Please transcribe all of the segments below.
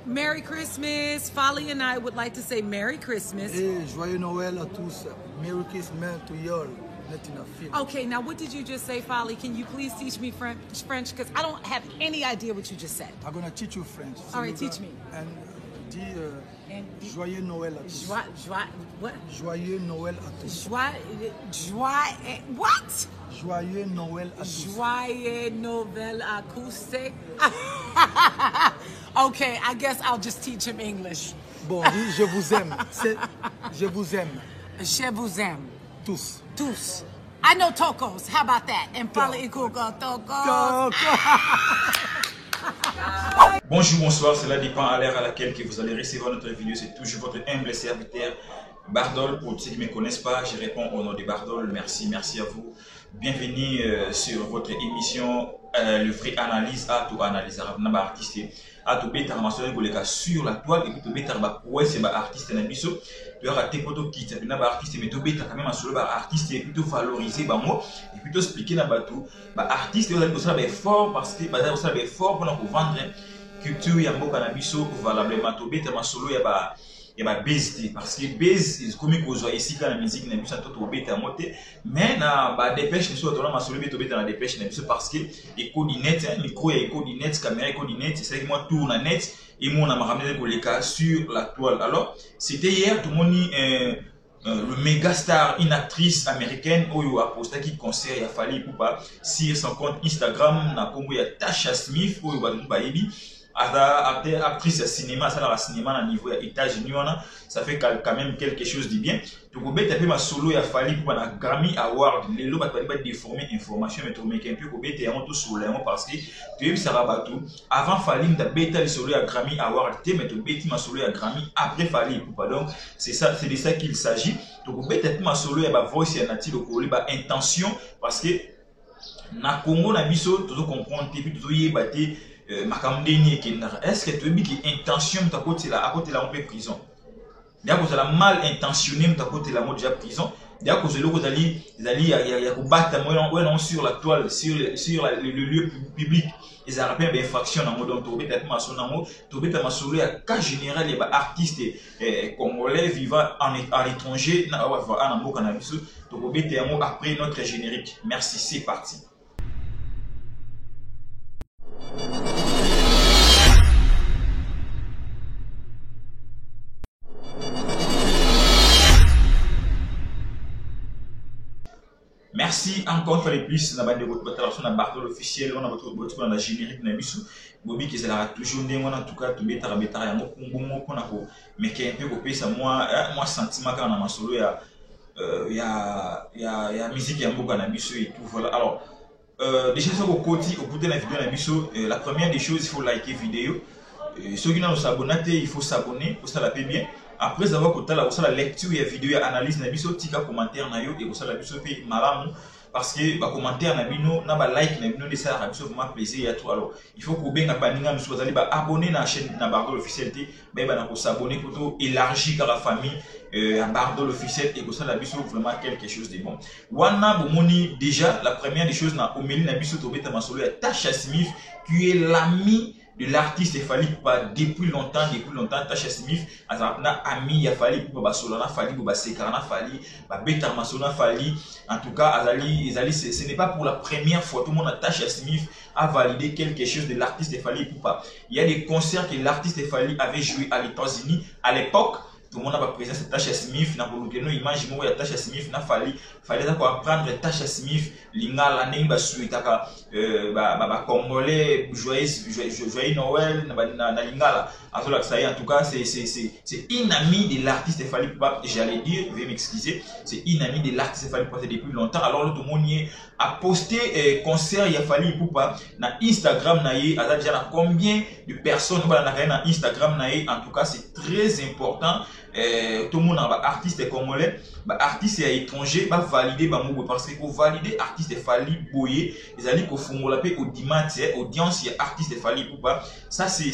Merry Christmas. Folly and I would like to say Merry Christmas. Et joyeux Noël à tous. Merry Christmas to you all. Okay, now what did you just say, Folly? Can you please teach me French? Because I don't have any idea what you just said. I'm going to teach you French. All right, teach me. And joyeux Noël à tous. What? Joyeux Noël à tous. What? Joyeux Noël à tous. Joyeux Noël acoustic. Okay, I guess I'll just teach him English. Bon, dis je vous aime. Je vous aime. Je vous aime. Tous. Tous. I know tacos. How about that? And Folly equal tacos. Bonjour, bonsoir, cela dépend à l'heure à laquelle que vous allez recevoir notre vidéo. C'est toujours votre humble serviteur Bardol. Pour ceux qui ne me connaissent pas, je réponds au nom de Bardol. Merci à vous. Bienvenue sur votre émission le vrai analyse à tout analyse artiste à tout bêta sur la toile et puis tout bêta ouais c'est artiste na biso tu as raté poto quitte na artiste mais tout bêta quand même sur le artiste et plutôt valoriser moi et plutôt expliquer na batou artiste vous allez ça fort parce que ça fort pour vendre culture ya mboka na biso valablement tout bêta solo ya base parce que base est comme qu'on voit ici quand la musique n'a plus ça tout bêta monter mais na dépêche sur dans ma solo bêta na dépêche na biso parce que éco net micro et éco net caméra éco net c'est que moi tourne à net et moi on a ramené les cas sur la toile. Alors c'était hier tout le monde le méga star, une actrice américaine Oyo a posté qui concert il a fallu pour pas sur son compte Instagram na Congo ya Tasha Smith Oyo ba yebi actrice de cinéma, ça dans le cinéma à niveau des États-Unis, ça fait quand même quelque chose de bien. Donc, on peut ma solo, il a fallu pour un Grammy Award. Les lots, pas déformer information, mais tu mets un peu pour bêter un tout sur les mots parce que tu es ça va tout. Avant, fallu que tu bêter le solo à Grammy Award, mais tu bêter ma solo à Grammy après fallu pour pas. Donc, c'est ça, c'est de ça qu'il s'agit. Donc, on bêter ma solo à voice et natif au intention parce que na Congo na biso, tu dois comprendre, tu dois y battre. Est-ce que tu as dit que l'intention de côté là à côté là on peut prison d'ailleurs vous avez mal intentionné de côté là on déjà prison d'ailleurs vous allez battre moi sur la toile sur le lieu public ils ont fait infraction dans mode tomber tellement son amour tomber tellement sur le cas général les artistes congolais vivant à l'étranger na wa na mboka na biso to bete yango après notre générique. Merci, c'est parti. Merci encore une fois de plus na bande votre battation na Bardol officiel on a votre dans la générique na biso bobi qui sera toujours ndé en tout cas to betara ya mokumbu moko na ko mais qui un peu kopesa moi sentiment quand na masolo ya musique ya mboka na biso et tout voilà. Alors déjà ça au côté au bout de la vidéo na biso la première des choses il faut liker vidéo ceux qui n'ont pas s'abonner il faut s'abonner pour ça la paie bien. Après avoir écouté la lecture et la vidéo et analyse na biso tika commentaire na yo et ça la biso pe malamu parce que ba commentaire na bino na ba like na bino de ça la biso vraiment plaisir à toi. Alors il faut que benga baninga nous allez ba abonner na chaîne na Bardol officiel té ba na ko s'abonner pour élargir la famille à Bardol officiel et que ça la biso vraiment quelque chose de bon. Wana bomoni déjà la première des choses na omeli na biso to beta masolo ya Tasha Smith qui est l'ami de l'artiste Fally Ipupa depuis longtemps Tasha Smith azapna ami ya Fally Ipupa basolana Fally ba sekarana Fally ba beta masona Fally en tout cas azali ce n'est pas pour la première fois tout le monde Tasha Smith a validé quelque chose de l'artiste Fally Ipupa. Il y a des concerts que l'artiste Fally avait joué à États-Unis à l'époque. Tout le monde a présent c'est Tasha Smith na bolukeno image mo ya Tasha Smith na fallait apprendre Tasha Smith lingala ndenge ba suitaka ba congolais joyeux Noël na lingala azola ça en tout cas c'est une amie de l'artiste Fally Ipupa, j'allais dire veuillez m'excuser, c'est une amie de l'artiste Fally Ipupa depuis longtemps. Alors tout le monde a posté concert ya Fally Ipupa na Instagram na ye aza déjà na combien de personnes na Instagram na ye. En tout cas c'est très important. Tout le monde a artiste congolais, artiste étranger va valider parce que pour valider artiste Fally Boye, ils allaient qu'au fond la paix au dimanche audience il y a artiste Fally Ipupa. Ça c'est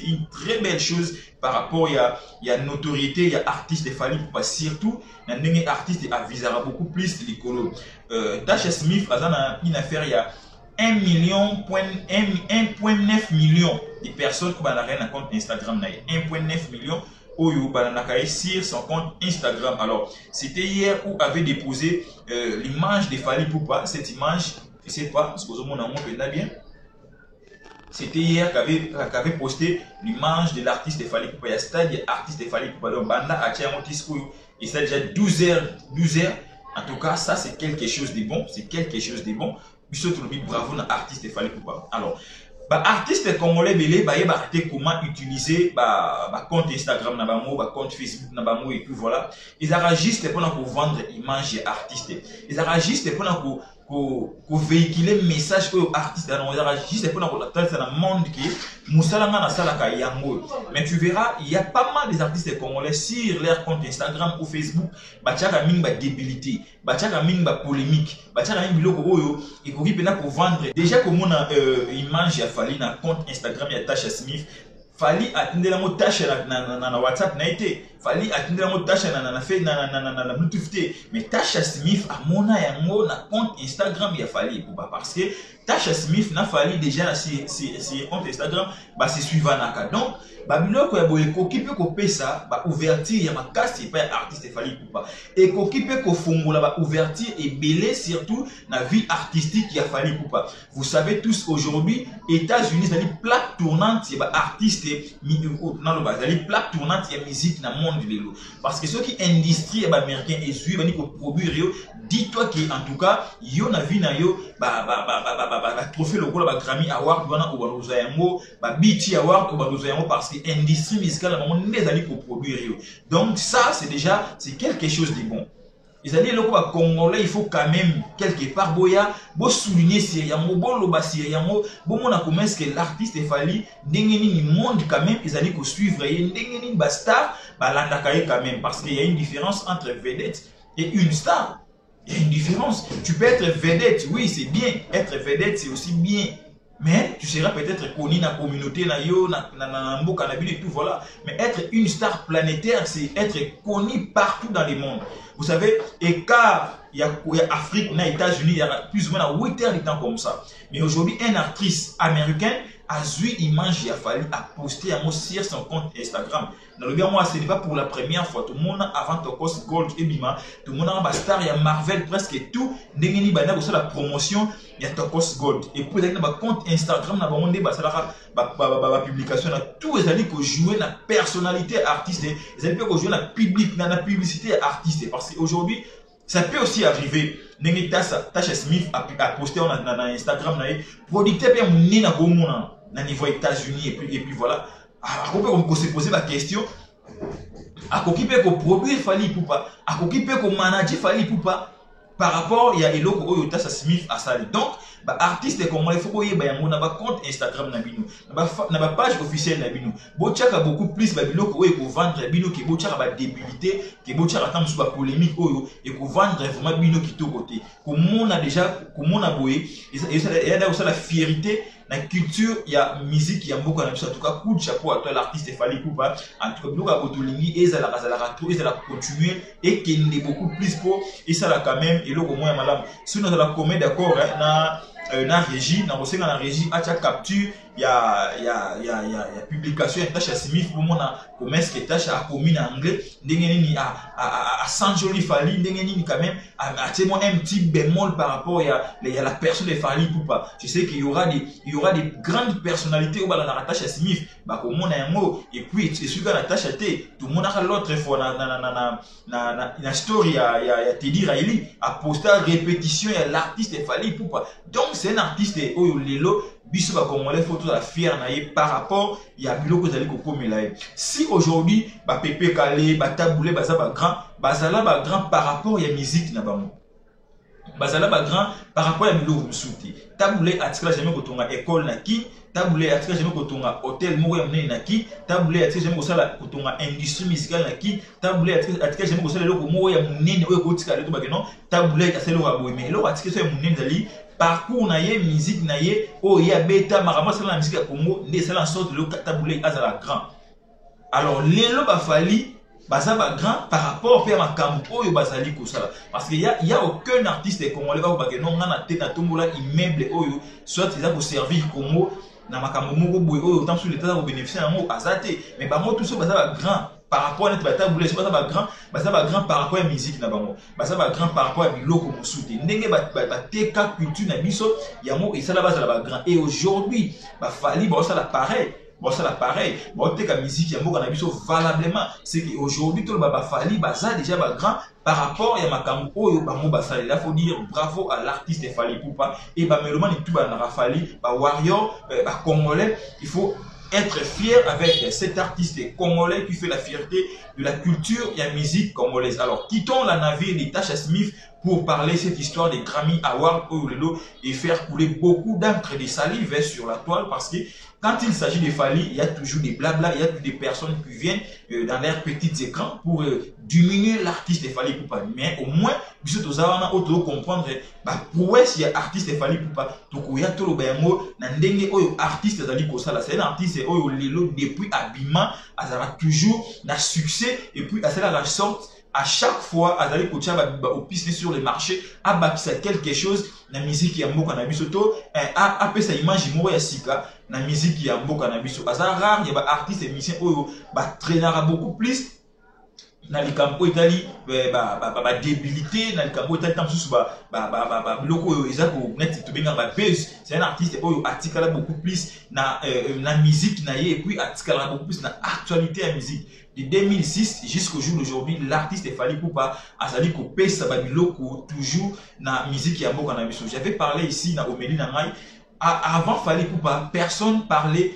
une très belle chose par rapport il y a notoriété il y a artiste Fally Ipupa surtout dans les artistes avisera beaucoup plus les colos. Tasha Smith a une affaire il y a 1,9 million de personnes qui ont un compte Instagram. 1,9 million Oyo Balanakaye sur son compte Instagram. Alors, c'était hier où avait déposé l'image de Fally Ipupa. Cette image, je ne sais pas, ce que vous avez bien. C'était hier qu'avait posté l'image de l'artiste Fally Ipupa. Il y a stade artiste Fally Ipupa. Donc, Banda a tiré un discours et ça déjà 12 heures. En tout cas, ça c'est quelque chose de bon. C'est quelque chose de bon. Bravo à l'artiste Fally Ipupa. Alors, artiste congolais belé comment utiliser compte Instagram na bango, compte Facebook na bango et puis voilà. Ils enregistrent pour vendre image artiste. Ils enregistrent pour véhiculer message aux artistes. Ils enregistrent pour dans le monde qui musalanga na salaka yango. Mais tu verras, il y a pas mal des artistes congolais sur leur compte Instagram ou Facebook, bachaka ming ba débilité, bachaka ming ba polémique, bachaka ming biloko oyo ikoki pena pour vendre. Déjà comme on a image ya Fally na compte Instagram ya Tasha Smith, Fally atindela mo Tasha na WhatsApp na été, Fally atindela mo Tasha na Bluetooth te, mais Tasha Smith a mona yango na compte Instagram ya Fally Ipupa parce que Tasha Smith na Fally déjà sur compte Instagram c'est suivant naka. Donc babiloko ya boye koki pe ko pesa ouverture ya makasi pa artiste Fally Ipupa et koki pe ko fongola ouverture et belé surtout na vie artistique ya Fally Ipupa. Vous savez tous aujourd'hui États-Unis c'est une plaque tournante ya artiste dans le bazali plaque tournante ya musique na monde lelo parce que ceux qui industrie américain et suivent bani ko produire dis-toi que en tout cas yo na vie na yo trophée lokola ba Grammy Award bana obaluza yango ba BET Award obaluza yango parce que industrie musicale na monde les ali pour produire yo. Donc ça c'est déjà c'est quelque chose de bon. Ils allaient le congolais, il faut quand même quelque part boya bo souligner sérieux bo loba sérieux bo mona comment est-ce que l'artiste Fally ndengeni ni monde quand même ils allaient ko suivre et ndengeni ba star ba landakaye quand même parce qu'il y a une différence entre vedette et une star. Il y a une différence. Tu peux être vedette, oui, c'est bien. Être vedette, c'est aussi bien. Mais tu seras peut-être connu dans la communauté, dans et tout, voilà. Mais être une star planétaire, c'est être connu partout dans le monde. Vous savez, et car il y a Afrique, il y a États-Unis, il y a plus ou moins 8 heures de temps comme ça. Mais aujourd'hui, une actrice américaine a vu image à Fally a posté un mot sur son compte Instagram. Dans le bien moi, ce n'est pas pour la première fois. Tout le monde avant Tokos Gold et Bima, tout le monde a star, il y a Marvel presque tout. N'engeni bana aussi la promotion, il y a Tokos Gold. Et puis il y a un compte Instagram, na monde ba publication, na tous les alliés qui jouent la personnalité artiste, les alliés qui jouent la public, la publicité artiste. Parce qu'aujourd'hui ça peut aussi arriver. Tasha Smith a posté dans Instagram, producteur bien mouné na bomona na niveau États-Unis et puis voilà. On se poser la question. À qui peut produire Fally Ipupa, à qui peut manager Fally Ipupa par rapport à Eloko Oyo Tasha Smith à ça. Donc artiste comme il faut qu'il y ait un compte Instagram na bino, na page officielle na bino. Bochaka beaucoup plus babiloko oyo ko vendre bino que bochaka ba débilité, que bochaka tam sous polémique oyo et ko vendre vraiment bino qui to côté. Comme on a déjà comme on a boyé, il y a aussi la fierté la culture, il y a musique, il y a beaucoup de en tout cas coup de chapeau à toi l'artiste Fally Ipupa. En tout cas, nous avons Botolingi et ça la continuer et qu'il est beaucoup plus pour et ça la quand même et là au moins madame. Si nous allons commettre d'accord na régie, dans la régie à chaque capture, il y a publication de Tasha Smith pour mon comment est-ce que Tasha a commis en anglais, n'engeni à Sanjoli Fally, n'engeni quand même à témoin un petit bémol par rapport à la personne de Fally Ipupa. Je sais qu'il y aura des grandes personnalités au bas de la Tasha Smith, comme on a un mot et puis c'est sûr que la Tasha T, tout le monde a l'autre fois na story il y a Teddy Riley a posté à répétition il y a l'artiste Fally Ipupa. Donc c'est un artiste Oyo Lelo biso ba congolais faut tout la fier na par rapport il y a biloko zali ko komela. Si aujourd'hui ba Pepe Kale ba Taboulé bazala ba grand par rapport il y a musique na bango bazala ba grand par rapport à biloko musuti Taboulé atika jamais kotonga école na ki Taboulé atika jamais kotonga hôtel moko ya munene na ki Taboulé atika jamais kosala kotonga industrie musicale na ki Taboulé atika jamais kosala loko moko ya munene oyo kotika leto ba que non Taboulé atika loko boy mais loko atika so ya munene zali parcours na ye musique na ye o ya beta marama c'est la musique à Congo né c'est la sorte de Taboulé azala grand. Alors lelo ba Fally baza ba grand par rapport à makambo oyo bazali ko sala parce qu'il y a aucun artiste congolais ba que non ngana te na tombola immeuble oyo soit ils a pour servir Congo na makambo moko boy autant sur l'état au bénéficier yango azate mais bango tout ça ba grand par rapport à notre table c'est pas grand par rapport à musique na bango ça va grand par rapport à biloko mosuté ndenge ba teka culture na biso yango et ça là bas ça va grand et aujourd'hui ba fali ba ça la pareil bon teka musique yango na biso valablement c'est qu'aujourd'hui tout le ba fali ba ça déjà ba grand par rapport à makambo oyo bango basali là faut dire bravo à l'artiste Fally Ipupa et ba melomane tout ba na Fally ba warrior ba congolais il faut être fier avec cet artiste congolais qui fait la fierté de la culture et la musique congolaise. Alors, quittons la navire de Tasha Smith pour parler cette histoire des Grammy Awards et faire couler beaucoup d'encre de salive sur la toile parce que quand il s'agit de Fally, il y a toujours des blabla, il y a toujours des personnes qui viennent dans leurs petits écrans pour diminuer l'artiste Fally Ipupa. Mais au moins, vous êtes comprendre pourquoi il y a artiste Fally Ipupa. Donc, il y a tout le bémo, n'andenge oyo artiste Zali Kosala. C'est un artiste oyo lelo depuis habillement, azara toujours na succès et puis à la sorte. À chaque fois, Azali Kocha va au piste sur le marché, a bâti quelque chose, la musique qui a mot cannabis auto, a fait sa image ya sika, la musique qui a mot cannabis. Azar rare, il y a artistes et musiciens qui traînera beaucoup plus. Na likambo itali ba débilité na likambo itali tam susu ba loko ezako net to benga ba buzz c'est un artiste oyo atikala beaucoup plus na musique na ye et puis atikala beaucoup plus na actualité à musique de 2006 jusqu'au jour d'aujourd'hui l'artiste Fally Ipupa azali ko pesa ba biloko toujours na musique ya mboka na biso. J'avais parlé ici na Omeli na ngai. Avant Fally Ipupa, personne parlait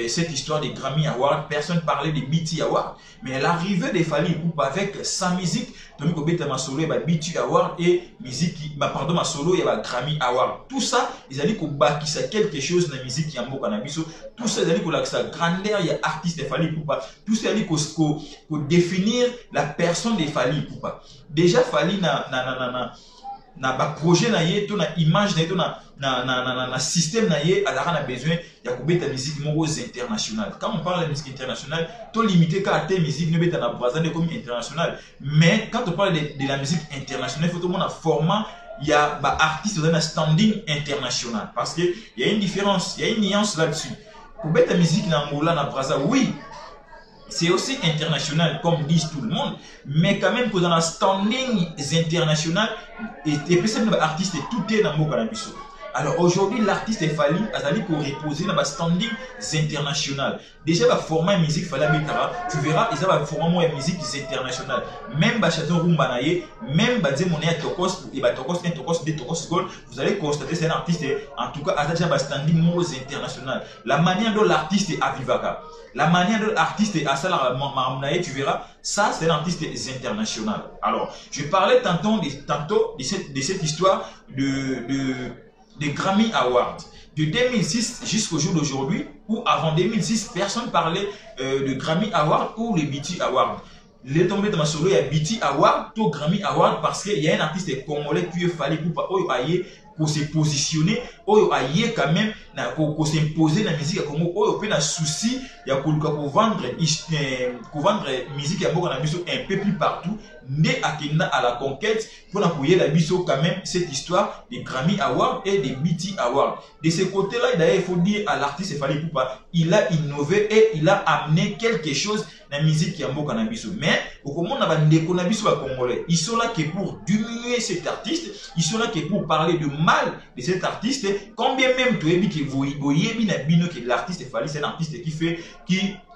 cette histoire des Grammy Awards, personne parlait des BET Awards. Mais l'arrivée de Fally Ipupa avec sa musique, donc au ma solo, il y a BET Awards et musique, pardon, ma solo, il y a Grammy Awards. Tout ça, ils allaient qu'on bâtisse quelque chose dans la musique qui est en cannabis. Tout ça, ils allaient qu'on a sa grandeur, il y a artiste de Fally Ipupa. Tout ça, ils allaient qu'on définir la personne de Fally Ipupa. Déjà, Fally na ba projet na ye to na image na ye to na système na ye alors on a besoin ya kubeta musique moko internationale. Quand on parle de musique internationale to limité ka te musique ne beta na Brazzaville comme internationale, mais quand on parle de la musique internationale faut tout le monde a format il y a ba artiste dans un standing international parce que il y a une différence, il y a une nuance là-dessus. Kubeta musique na Angola na Brazzaville oui c'est aussi international comme disent tout le monde, mais quand même que dans la standing international et personne artiste tout est dans le cannabis. Alors aujourd'hui l'artiste Fally Azali pour reposer dans le standing international. Déjà le format musique Fally Mitara, tu verras ils ont le format musique international. Même Bachaton Rumbanaye, même Badze Monia Tokos et Batokos et Tokos de Tokos Gold, vous allez constater c'est un artiste en tout cas Azali a standing international. La manière dont l'artiste est à Vivaka, la manière dont l'artiste est à Salah Maramnaye, tu verras ça c'est un artiste international. Alors je parlais tantôt de cette histoire des Grammy Awards. De 2006 jusqu'au jour d'aujourd'hui, ou avant 2006, personne parlait de Grammy Awards ou les BET Awards. Les tombés de ma solo, il y a BET Awards, tout Grammy Awards, parce qu'il y a un artiste congolais qui Fally Ipupa pour se positionner, pour quand même pour s'imposer dans la musique à Congo, pour un souci, il y a pour vendre musique à Congo un peu plus partout, né à la conquête, pour appuyer la biso quand même cette histoire des Grammy Awards et des BET Awards. De ce côté-là, d'ailleurs, il faut dire à l'artiste Fally Ipupa, il a innové et il a amené quelque chose dans la musique qui est en cannabis. Mais, au moment où on a des cannabis congolais, ils sont là que pour diminuer cet artiste, ils sont là que pour parler de mal de cet artiste. Combien même tu as dit que l'artiste Fally, c'est un artiste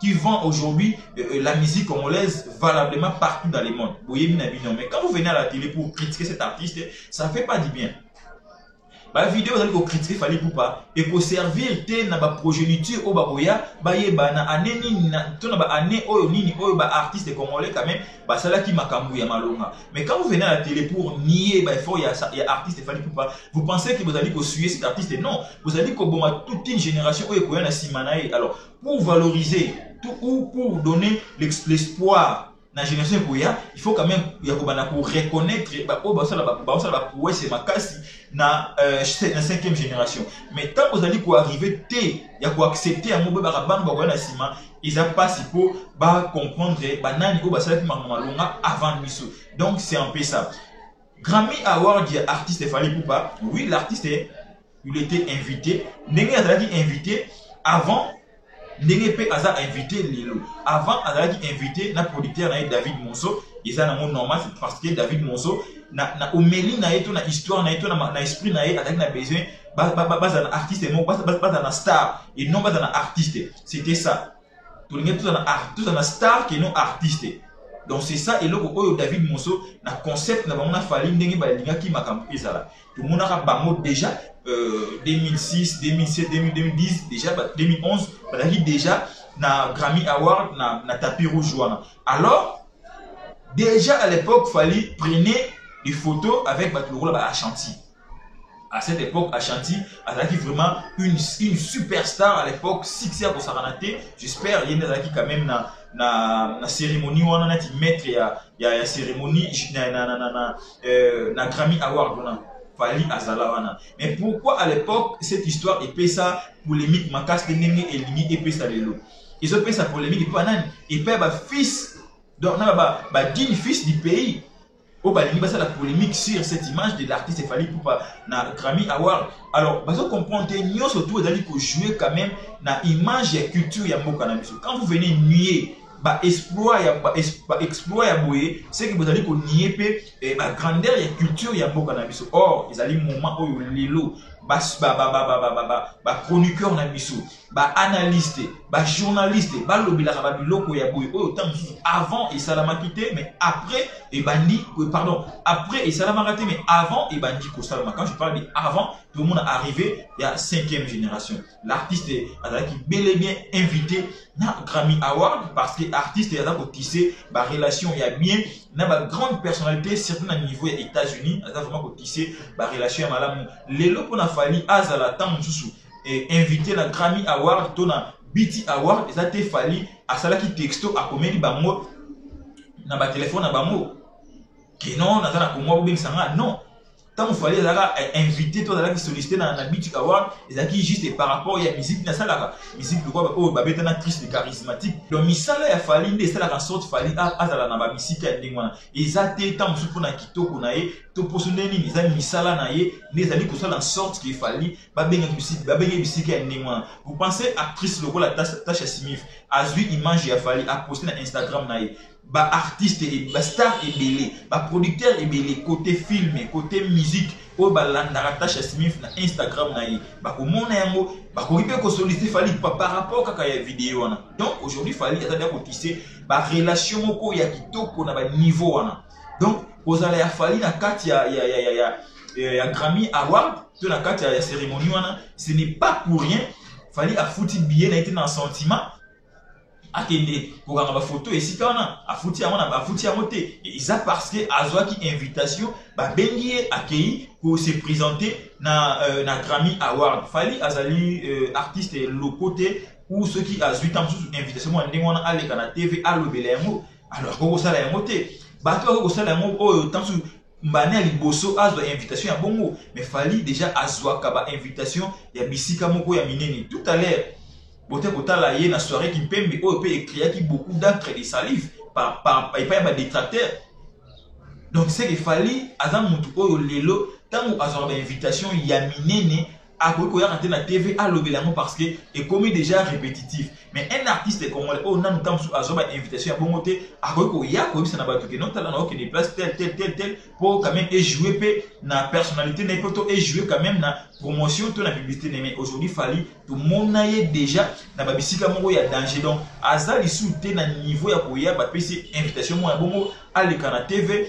qui vend aujourd'hui la musique congolaise valablement partout dans le monde. Mais quand vous venez à la télé pour critiquer cet artiste, ça ne fait pas du bien. La vidéo vous allez critiquer Fally Ipupa et pour servir na ba progéniture au baboya ba yeba na année ni na to na ba année oyo nini oyo ba artiste congolais quand même ba sala ki makambu ya malonga. Mais quand vous venez à la télé pour nier ba il y a artiste Fally Ipupa, vous pensez que vous allez suivre cet artiste? Non, vous allez boma toute une génération oyo ko na simanae. Alors pour valoriser tout ou pour donner l'espoir la génération il faut quand même pour reconnaître c'est ma casse na 5e génération. Mais quand vous allez arriver il y a accepter un mot ils n'ont pas si pour comprendre avant miso. Donc c'est un peu ça. Grammy Award artiste Fally Ipupa, oui l'artiste il était invité, invité avant ndenge pe aza invité lelo avant azalaki invité na producteur na David Monso eza na mon normal c'est parce que David Monso na omeli na yeto na histoire na yeto na esprit na ye azalaki na besoin baza na artiste mo baza na star et non baza na artiste c'était ça tout na star qui non artiste. Donc c'est ça et loko oyo David Monso na concept na bango na fali ndenge balingaki makambo ezala tout le monde a bango déjà 2006 2007 2010 déjà 2011 balaki déjà na Grammy Award na tapis rouge wana. Alors déjà à l'époque fallait prendre des photos avec Batuloro à Ashanti. À cette époque, Ashanti a vraiment une superstar à l'époque, succès à Kosaranate. J'espère qu'il y a quand même na cérémonie où on a dit maître il y a cérémonie na Grammy Award Fali Azalawana. Mais pourquoi à l'époque cette histoire est ça polémique makas de nenge et limi et ça lelo. Ils ont fait sa polémique et pas nan et pas fils donc na digne fils du pays. Oh bah il y a la polémique sur cette image de l'artiste Fali Ipupa na Grammy Award. Alors parce que comprendre nous surtout d'aller jouer quand même na image et culture ya mboka na biso. Quand vous venez nuer exploit ya boye c'est que vous allez nier pe grandeur et culture ya mboka na biso. Or ils allaient moment oyo lelo chroniqueur na biso analyste journaliste lobilaka ba biloko ya boye oyo tant avant et salama quitté mais après et bandi pardon après et salama raté mais avant et bandi ko salama. Quand je parle de avant tout le monde est arrivé il y a 5e génération. L'artiste qui bel et bien invité na Grammy Award parce que artiste a tissé ba relation il y a bien na ba grande personnalité surtout na niveau des États-Unis a vraiment tissé ba relation ya malamu lelo pona Fali azala tant mususu et invité la Grammy Award tona BT Award et ça te Fali asala ki texto a komeli bango na ba téléphone na bango que non na za ko mo bensanga non tant Fali azala invité to azala ki sollicité na BT Award et qui juste par rapport à la musique na sala musique de quoi oh babeta na triste de charismatique donc misala ya Fali nde sala en sorte Fali azala na ba musique ya ndingwana ezate tant mususu na kitoko na ye to posone nini za misala na ye nezali ko sala en sorte que Fali babenga musique ya ndingwana. Vous pensez actrice lokola Tasha Smith azui image ya Fali a posté na Instagram na ye artiste et star et belé producteur et belé côté film côté musique o landara Tasha Smith na Instagram na ye komona yango ripe ko solliciter Fali par rapport kaka ya vidéo wana. Donc aujourd'hui Fali azali ko tisser relation moko ya kitoko na niveau wana. Donc ozala ya Fali na kati ya Grammy Award to na kati ya cérémonie wana ce n'est pas pour rien Fali a foutu bien na été dans sentiment akende kokanga ba photo esika wana afuti yango te eza parce que azwaki invitation bengi akei pour se présenter na Grammy Award. Fali azali artiste lokote ou ceux qui azwi tam sous invitation mo ndenge wana aleka na TV alobela yango alors ko sala yango te bato ko sala yango oyo tam sous mbane ya liboso azwa invitation ya bongo mais Fali déjà azwaka ba invitation ya bisika moko ya minene. Tout à l'heure bote kotala ye na soirée qui pembe oyo pe écrit qui beaucoup d'encre et de salive par pas détracteur. Donc c'est que Fali azam mutu oyo lelo tango azwa ba invitation ya minene akoki koyaka te na TV alobelango parce que est commis déjà répétitif. Mais un artiste comme oh nanu tamsu azwa ba invitation ya bongo te akoki koya koyebisa na bato ke non tala na okende place tel pour quand même jouer pe na personnalité na poto et jouer quand même na promotion to na publicité. Mais aujourd'hui Fali tout monde na ye déjà na babisika moko ya danger donc azali sous te na niveau ya koya ba pesi invitation mo ya bongo aleka na TV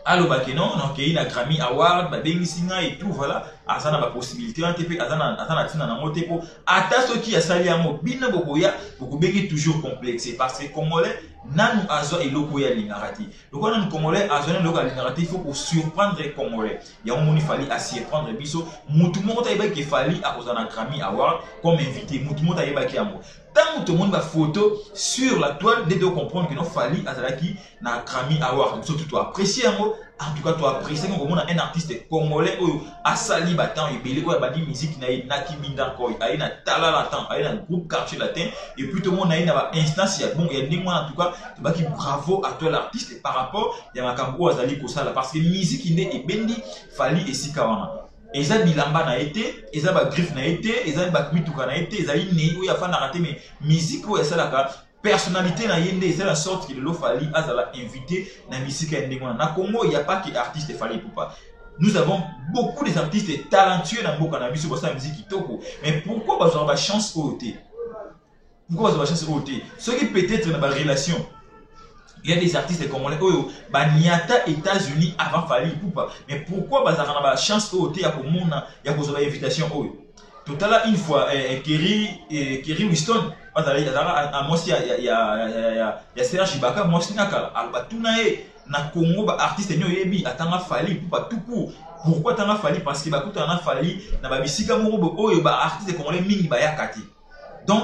allo bakeno donc il a Grammy Award babengisinga et tout voilà azana ba possibilité en TP azana tina na mote ko ata soki ya sali yango bino bokoya bokobengi toujours complexe parce que congolais nanu azo eloko ya lingarati donc on a congolais azona eloko ya lingarati il faut pour surprendre congolais ya on Fali à surprendre biso mutu moko tayiba ke Fali a kozana Grammy Award comme invité mutu moko tayiba ke yango tant tout le monde va photo sur la toile de comprendre que non Fali azalaki na Grammy Award surtout toi apprécier yango en tout cas toi apprécier comme on a un artiste congolais oyo asali batan ebele oyo badi musique na kibinda ko ayi na tala latin ayi na groupe quartier latin et puis tout le monde ayi na ba instance ya bon ya ndimo en tout cas baki bravo à toi l'artiste par rapport ya makambo azali ko sala parce que musique inde ebendi Fali esika wana eza bilamba na été eza ba griffe na été eza ba mituka na été eza ni oyo afana raté mais musique oyo esalaka personnalité na yende c'est la sorte que le Fally azala invité na musique ya ndenge wana na Congo il y a pas que artiste Fally Ipupa. Nous avons beaucoup des artistes talentueux dans mboka na biso bossa musique kitoko mais pourquoi bazwa ba chance OT? Pourquoi bazwa ba chance OT? Ce qui peut-être na ba relation. Il y a des artistes congolais oyo baniata États-Unis avant Fally Ipupa mais pourquoi bazaka na ba chance OT ya komona ya kozwa invitation oyo? Tout à l'heure une fois Kerry Winston bazali à mosi ya Serge Ibaka mosi nakala albatuna e na Congo ba artiste nyo yebi atanga Fally Ipupa tout court. Pourquoi atanga Fally? Parce que bakuta na Fally na ba bisika moko oyo ba artiste congolais mingi ba yakati. Donc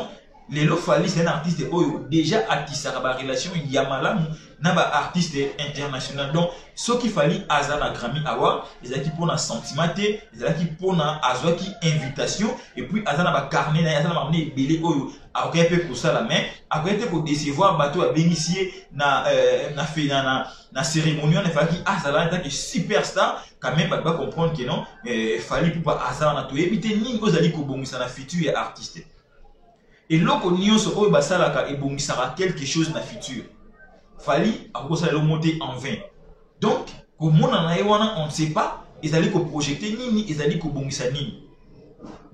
Lelo Fally c'est un artiste oyo déjà atisaka ba relation ya malamu na ba artiste international. Donc ce qui Fally azana Grammy Award, ezaki pona sentiment te, ezaki pona azwaki invitation et puis azana ba carnet na azana mamne belé oyo akoya pe pour ça la main, akoya te pour décevoir bateau à bénéficier na cérémonie on faki azala en tant que superstar quand même ba comprendre que non Fally Ipupa azana to éviter ni ozali ko bongisa na futur ya artiste. Et loko nyonso oyo basalaka ebongisaka quelque chose na futur. Fally akosala le monter en 20. Donc comment na yewana on ne sait pas, ils allaient projeter nini, ils allaient bongisa nini.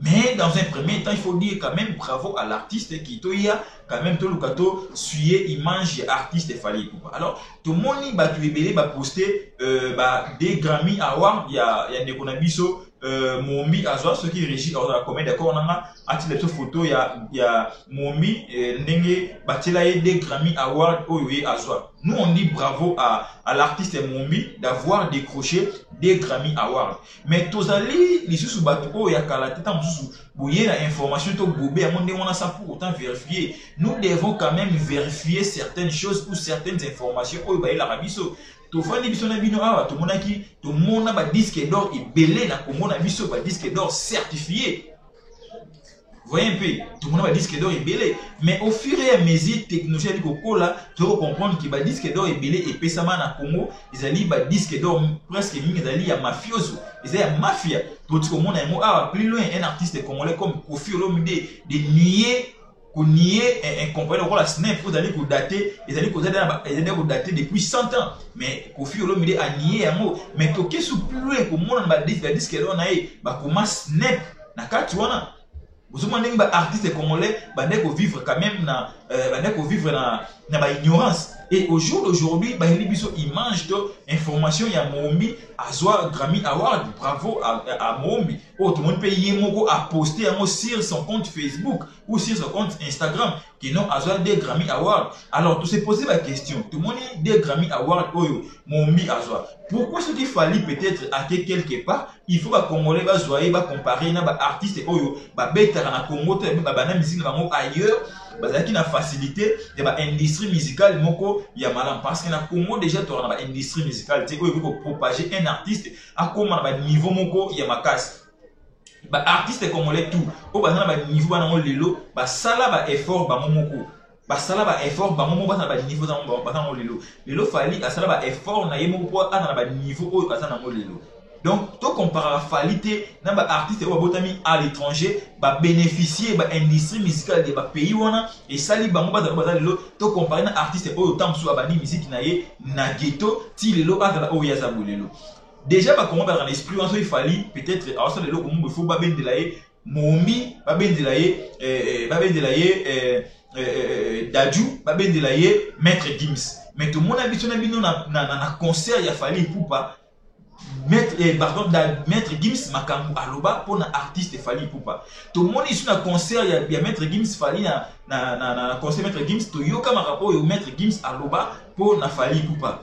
Mais dans un premier temps, il faut dire quand même bravo à l'artiste qui toya quand même tout le kato suyer image artiste Fally Ipupa. Alors tout le monde va tuer va poster des Grammy Awards, il y a Nekonabiso Momi Azwa ce qui régit la comédie d'accord on a attiré cette photo il y a Momi Nenge batela des Grammy Awards oyo Azwa. Nous on dit bravo à l'artiste Momi d'avoir décroché des Grammy Awards. Mais tozali les sous bato oyo ya kala teta sous bouiller la information to bobé à mon on a ça pour autant vérifier. Nous devons quand même vérifier certaines choses ou certaines informations oyo ba la rabiso. To fandi biso na bino awa to monaki to mona ba disque d'or et belé na komona biso ba disque d'or certifié. Vous voyez un peu, tout le monde va disque d'or et belé. Mais au fur et à mesure, technologie de Coca-Cola, tu vas comprendre que le disque d'or et belé et pésamment na Congo, ils allaient ba disque d'or presque ils allaient à mafioso, ils allaient à mafia. Tout le monde a un plus loin un artiste congolais comme Koffi Olomide de nier un compagnon la Snap, vous allez vous dater, ils allaient vous dater depuis 100 ans. Mais Koffi Olomide a nié un mot. Mais toqué sous plus loin que mon disque d'or nae, bah comment Snap na katuana. Vous demandez que les artistes congolais vont vivre quand même dans ignorance. Et au jour d'aujourd'hui, ils ont image d'information. Il y a Momi Azwa Grammy Award. Bravo à Momi. Tout le monde peut y poster sur son compte Facebook ou sur son compte Instagram qui n'ont Azwa des Grammy Awards. Alors, tout se poser la question. Tout le monde a des Grammy Awards. Momi Azwa. Pourquoi ce qu'il fallait peut-être à quelque part, il faut que les Congolais comparer les artistes oyo na Congo na musique ailleurs qui na facilité de l'industrie musicale moko ya malam parce que na Congo déjà tu as une industrie musicale tu peux propager un artiste à comme na niveau moko ya makas ba artiste congolais tout au bazana ba niveau ba na lelo ba sala ba effort ba moko basala ba effort ba momo ba na ba niveau za ba na lelo Fally asala ba effort na yemo po ana ba niveau oyo asana na lelo. Donc to comparer Fally te na ba artiste ba botami à l'étranger ba bénéficier ba industrie musicale de ba pays wana et sali ba mo ba lelo to comparer na artiste oyo tamsu abani musique na ye na ghetto ti lelo azala oyo ya za lelo. Déjà ba comment ba dans l'esprit on so Fally peut-être alors ça lelo comme faut ba bendela ye Momi ba bendela ye Dadju ba bendela ye Maître Gims. Mais tout le monde a vu na concert ya Fally Ipupa Maître Gims makambu aloba pour na artiste Fally Ipupa. Tout le monde ici na concert ya Maître Gims Fally na concert Maître Gims to yoka marapo yo Maître Gims aloba pour na Fally Ipupa.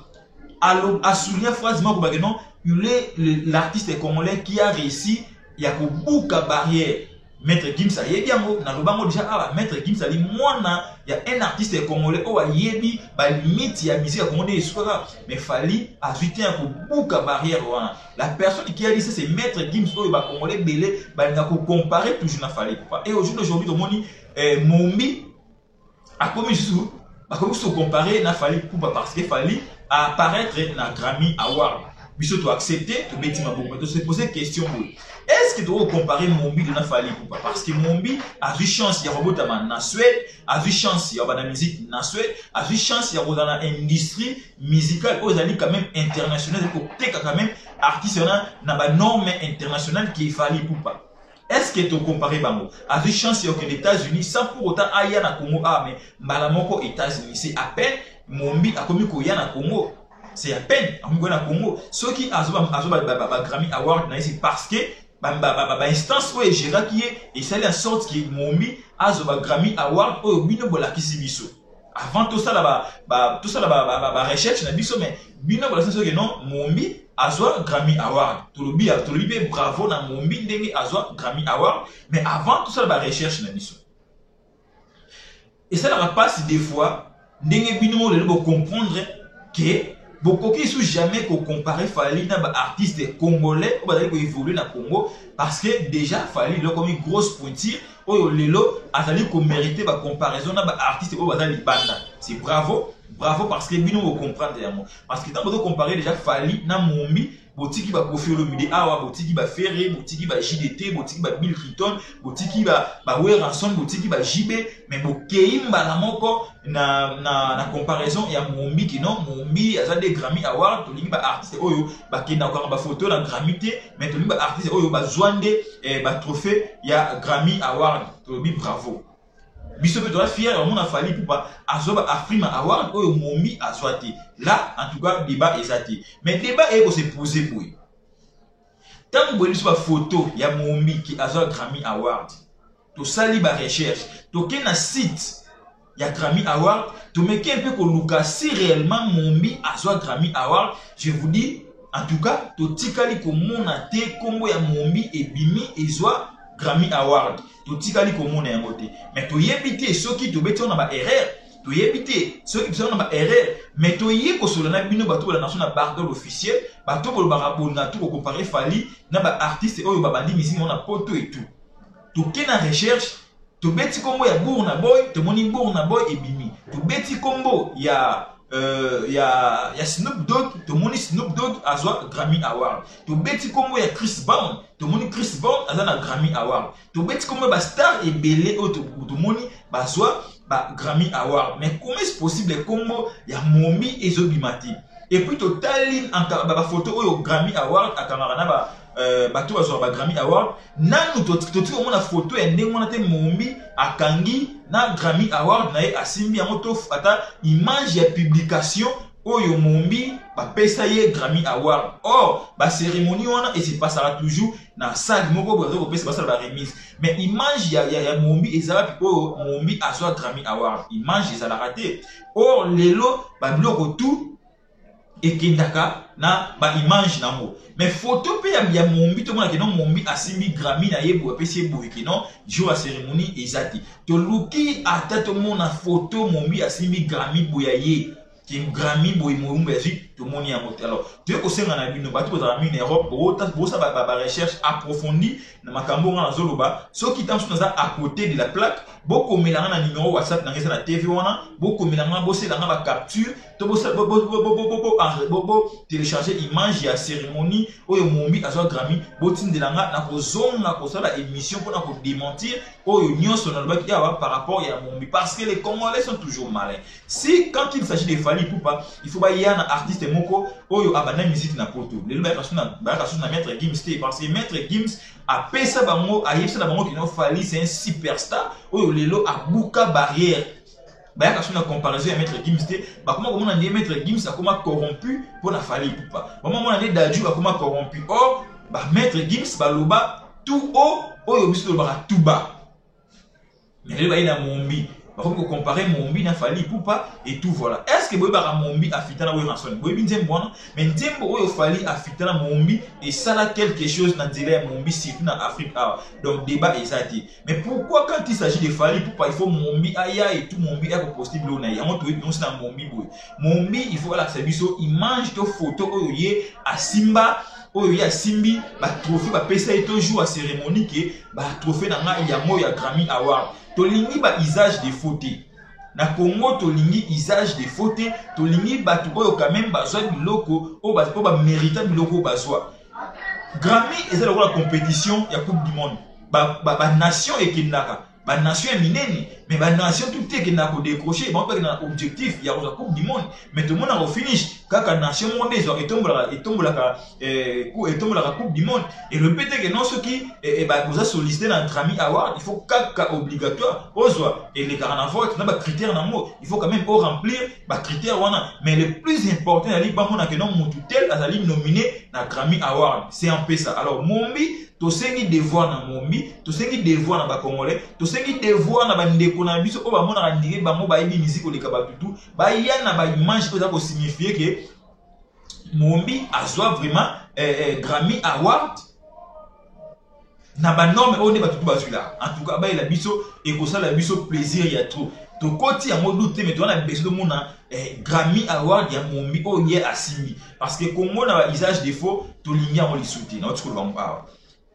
Alors a souligné phrase moko ba non, il est l'artiste congolais qui a réussi ya ko buka barrière. Maître Gims a yebi yango na lobango déjà Maître Gims ali mwana ya un artiste congolais o yebi ba limite ya musique congolais esukaka mais Fally a suité un ko buka barrière wana. La personne qui a dit ça c'est Maître Gims o ba congolais belé ba nga ko comparer toujours na Fally Ipupa. Et au jour d'aujourd'hui to moni Momi a commis sous comparer na Fally Ipupa parce que Fally a apparaître na Grammy Award. biso to accepter to beti maboko mais to se poser question est-ce que tu vas comparer Mombi de Fally Ipupa parce que Mombi a eu chance ya robota na Suède a eu chance ya ba musique na Suède a eu chance ya robota na industrie musicale aux alliés quand même internationale pour teka quand même artiste na ba norme internationale qui Fally Ipupa. Est-ce que tu compares bango a eu chance ya que les États-Unis sans pour autant aya na Congo mais malamoko États-Unis c'est à peine Mombi a commis ko ya na Congo. C'est à peine on na Congo ceux qui azoba Grammy Award c'est parce que instance où géré qui est et c'est la sorte qui Mombi azoba Grammy Award au bino bolakisi biso avant tout ça là recherche na biso mais bino bolakisi que non Mombi azoba Grammy Award tout le bien bravo na Mombi ndenge azoba Grammy Award mais avant tout ça la recherche na biso et ça la passe des fois ndenge bino le comprendre que beaucoup qui sont jamais qu'on comparer Fally na artiste congolais ou bazali ko évoluer na Congo parce que déjà Fally il a comme une grosse pointure oyo lelo azali ko mériter ba comparaison na ba artiste o bazali banda c'est bravo parce que bino vous comprendre yango parce que tant que comparer déjà Fally na Mombi botiki ba Koffi Olomide awa botiki ba Ferré botiki ba JDT botiki ba Bill Clinton botiki ba Weranson botiki ba JB mais bokeimba na moko na comparaison ya Mombi qui non Mombi aza des Grammy Awards to lingi ba artiste oyo ba kenda ko ba photo na Grammy te mais to lingi ba artiste oyo ba zwande ba trophée ya Grammy Award to bi bravo biso pe doit fier on a Fally Ipupa azoba Afrima Award oyo Mombi azwati là en tout cas débat ezati mais débat est se poser pour tant que vous avez photo ya Mombi qui azoba Grammy Award to sali ba recherche to kena site ya Grammy Award to meke un peu ko luka si réellement Mombi azoba Grammy Award je vous dis en tout cas to tikali ko mona te kombo ya Mombi et bimi ezwa Grammy Award to tikali ko mona yango te mais to yebite soki to beti on ba erreur to yebite soki to on ba erreur mais to yeko solo na bino bato la nation na barre officiel bato bo ba rabona to ko comparer Fally na ba artiste oyo ba bandi musique on a poto et tout to kena recherche to beti kombo ya Burna Boy to moni Burna Boy et bimi to beti kombo ya Snoop Dogg to moni Snoop Dogg azwa Grammy Award to beti kombo ya Chris Brown to moni Chris Brown azana Grammy Award to beti kombo ba star et belé to moni bazwa ba Grammy Award mais comment est-ce possible kombo ya Mombi ezobimati et puis total en ba photo oyo Grammy Award akamara ba bato azwa ba Grammy Award nanu to on a photo ya ndenge on a te Mombi akangi na Grammy Award na asimbi yango to ata image ya publication oyo Mombi ba pesa ye Grammy Award or ba cérémonie wana et c'est passera toujours na salle moko bozo pesa ba la remise mais image ya Mombi ezala pipo Mombi azwa Grammy Award image ezala raté or lelo ba biloko tout et kendaka na ba image nango mais photo pe ya Mombi to mona ke non Mombi asimbi Grammy na yebo apesi boye ke non jour à cérémonie ezati to luki ata to mona photo Mombi asimbi Grammy boye qui Grammy boye Mombi azi to moni ya moto alors tu ko senga na bino bato za mine Europe bosa ba recherche approfondie na makambo na zoloba soki tamsu na à côté de la plaque boko melanga na numéro WhatsApp na ngeza na TV wana boko melanga bosé la ba capture to bosa bo télécharger image ya cérémonie oyo Mombi azwa Grammy botindelanga na kozonga ko sala émission pour na ko démentir oyo nyonso na lobaki yawa par rapport ya Mombi parce que les Congolais sont toujours malins si quand il s'agit de Fally Ipupa il faut ba yana artiste moko oyo abana musique na poto le ba kasuna maître Gims parce que maître Gims a pesa bango a yebisa bango ki no Fally c'est un superstar oyo lelo a buka barrière ba kasuna comparaison ya maître Gims te ba comment on a dit maître Gims a comment corrompu pour la Fally Ipupa ba moment on a dit Dadju a comment corrompu or ba maître Gims ba loba tout haut oyo biso ba tout bas mais le ba ina Mombi par contre, comparer Mombi na Fally Ipupa et tout voilà. Est-ce que boyeba Mombi afitana Weranson? Boyebi nzembo wana, mais nzembo oyo Fally afitana Mombi et ça là quelque chose na délai Mombi surtout na Afrique. Donc débat est ça. Mais pourquoi quand il s'agit de Fally Ipupa il faut Mombi aya et tout Mombi est possible là y a mon tweet non c'est na Mombi boy. Mombi il faut la service image to photo oyo ye a Simba oyo ya simbi ba trophée ba pesa et toujours à cérémonie que ba trophée na nga ya mo ya Grammy Award. Tolingi ba usage des photos na Congo tolingi usage des fautes tolingi batu oyo quand même bazwa biloko o ba mérita biloko bazwa Grammy eza la compétition ya coupe du monde ba nation ekendaka ba nation minene mais ba nation tout est na ko décrocher ba pas na objectif ya la coupe du monde mais tout le monde a finish kaka nation mondaise etombolaka coupe du monde et le fait que non ce qui ba vous a sollicité dans Grammy Award il faut kaka obligatoire ozwa et les carnaval na ba critères na mo il faut quand même remplir ba critères wana mais le plus important ali ba mona que non mututel azali nominé na Grammy Award c'est un peu ça alors Mombi tosengi devoir na Mombi tosengi devoir na ba Congolais tosengi devoir na ba ndeko na biso o ba mona ka ndike bango ba yebi musique oleka ba tutu ba ya na ba image ko za ko signifier que Mombi azwa vraiment Grammy Award na ba norme o ne ba tutu bazwi là en tout cas ba ila biso et ko ça la biso plaisir ya trop to koti ya modou te mais to na besoin de mona Grammy Award ya Mombi o ye asimi parce que Congo na ba usage des faux to linya on li souti na otiko ba mpa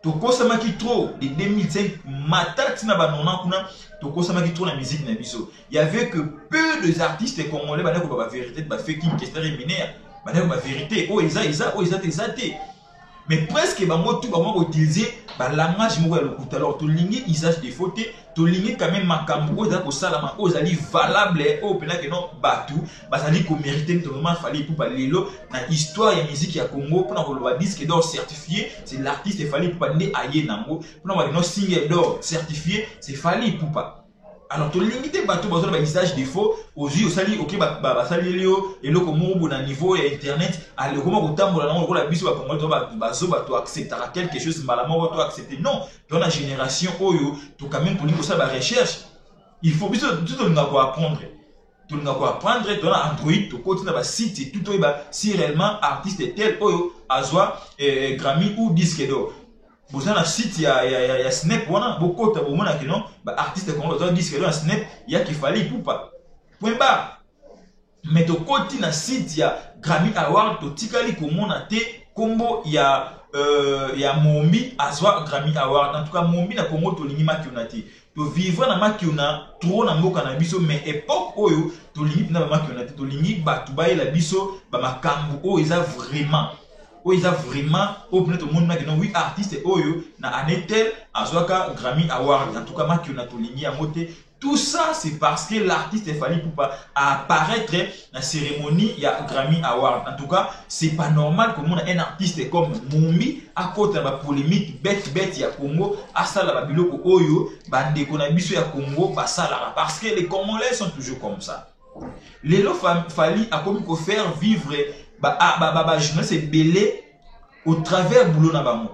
tokosamaki trop de 2005 matati na banona kuna tokosamaki trop na musique na biso il y avait que peu de artistes congolais bana ko ba vérité ba fake une question réminaire bana ko ba vérité o eza mais presque bango tout bango utiliser ba langage moko ya lokuta alors to lingi usage des fautes to lingi quand même makambo oza ko salama ozali valable o pena que non batu bazali ko mériter to moment fallait pour lelo na histoire ya musique ya Congo pour na ba disque d'or certifié c'est l'artiste fallait pour ne aye nango pour na no single d'or certifié c'est fallait pour pas alors to limiter bateau bazona ba usage des faux aux yeux sali OK ba sali lio et loko mo na niveau ya internet ale comment ko tambola na ko la biso ba Congo to ba to accepter quelque chose malamment to accepter non dans la génération oyo to quand même pour ça ba recherche il faut biso tout on doit apprendre tout on doit apprendre dans Android to continue ba site tout ba si réellement artiste tel oyo azwa Grammy ou disque d'or vous avez un site, il y a Snap, beaucoup de gens qui ont artistes qui ont dit que Snap, il y a qu'il fallait pour pas. Point barre. Mais de côté, dans site, il y a Grammy Award, to tikali comme on a été, combo, il y a Mombi, Azwa Grammy Award. En tout cas, Mombi na Congo, to limi makionati. To vivre na makiona, trop na mboka na biso, mais époque oyo, to limite na makionati, to limi batubaye la biso, ba makambu, oh, ils a vraiment. Ils ont vraiment au plus de monde maintenant oui artiste oyo na anetel azwaka Grammy Award en tout cas ma qui on a tout ligné à moté tout ça c'est parce que l'artiste est fallu pour pas apparaître dans la cérémonie il y a Grammy Award en tout cas c'est pas normal que mon un artiste comme Mombi à côté de la polémique bête ya Congo à ça la biloko oyo bande ko na biso ya Congo ba sala parce que les Congolais sont toujours comme ça les lo fali a comme ko faire vivre jeunesse est belé au travers boulot na bango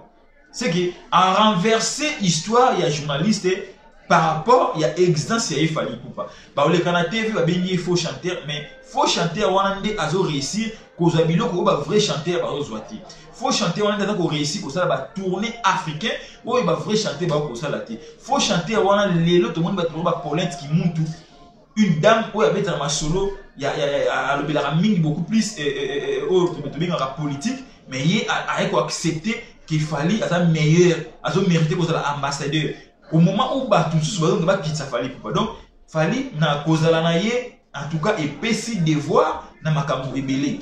c'est que en renverser histoire il y a journaliste par rapport il y a existence il fallait pour pas le Canada TV va bien faux chanteur mais faux chanteur wande azo réussir cause biloko ba vrai chanteur ba ozwati faux chanteur wande azo réussir ko ça ba tourner africain ou ba vrai chanteur ba ko ça la té faux chanteur wande lelo tout le monde ba trouver ba Paulette qui monte une dame où avait un solo il y a le mingi beaucoup plus en politique mais il a accepté qu'il fallait être meilleur à mériter pour l'ambassadeur au moment où tout ce qui va quitter ça fallait pas donc fallait na cause la naie en tout cas épaissi devoir na makambo rebelle.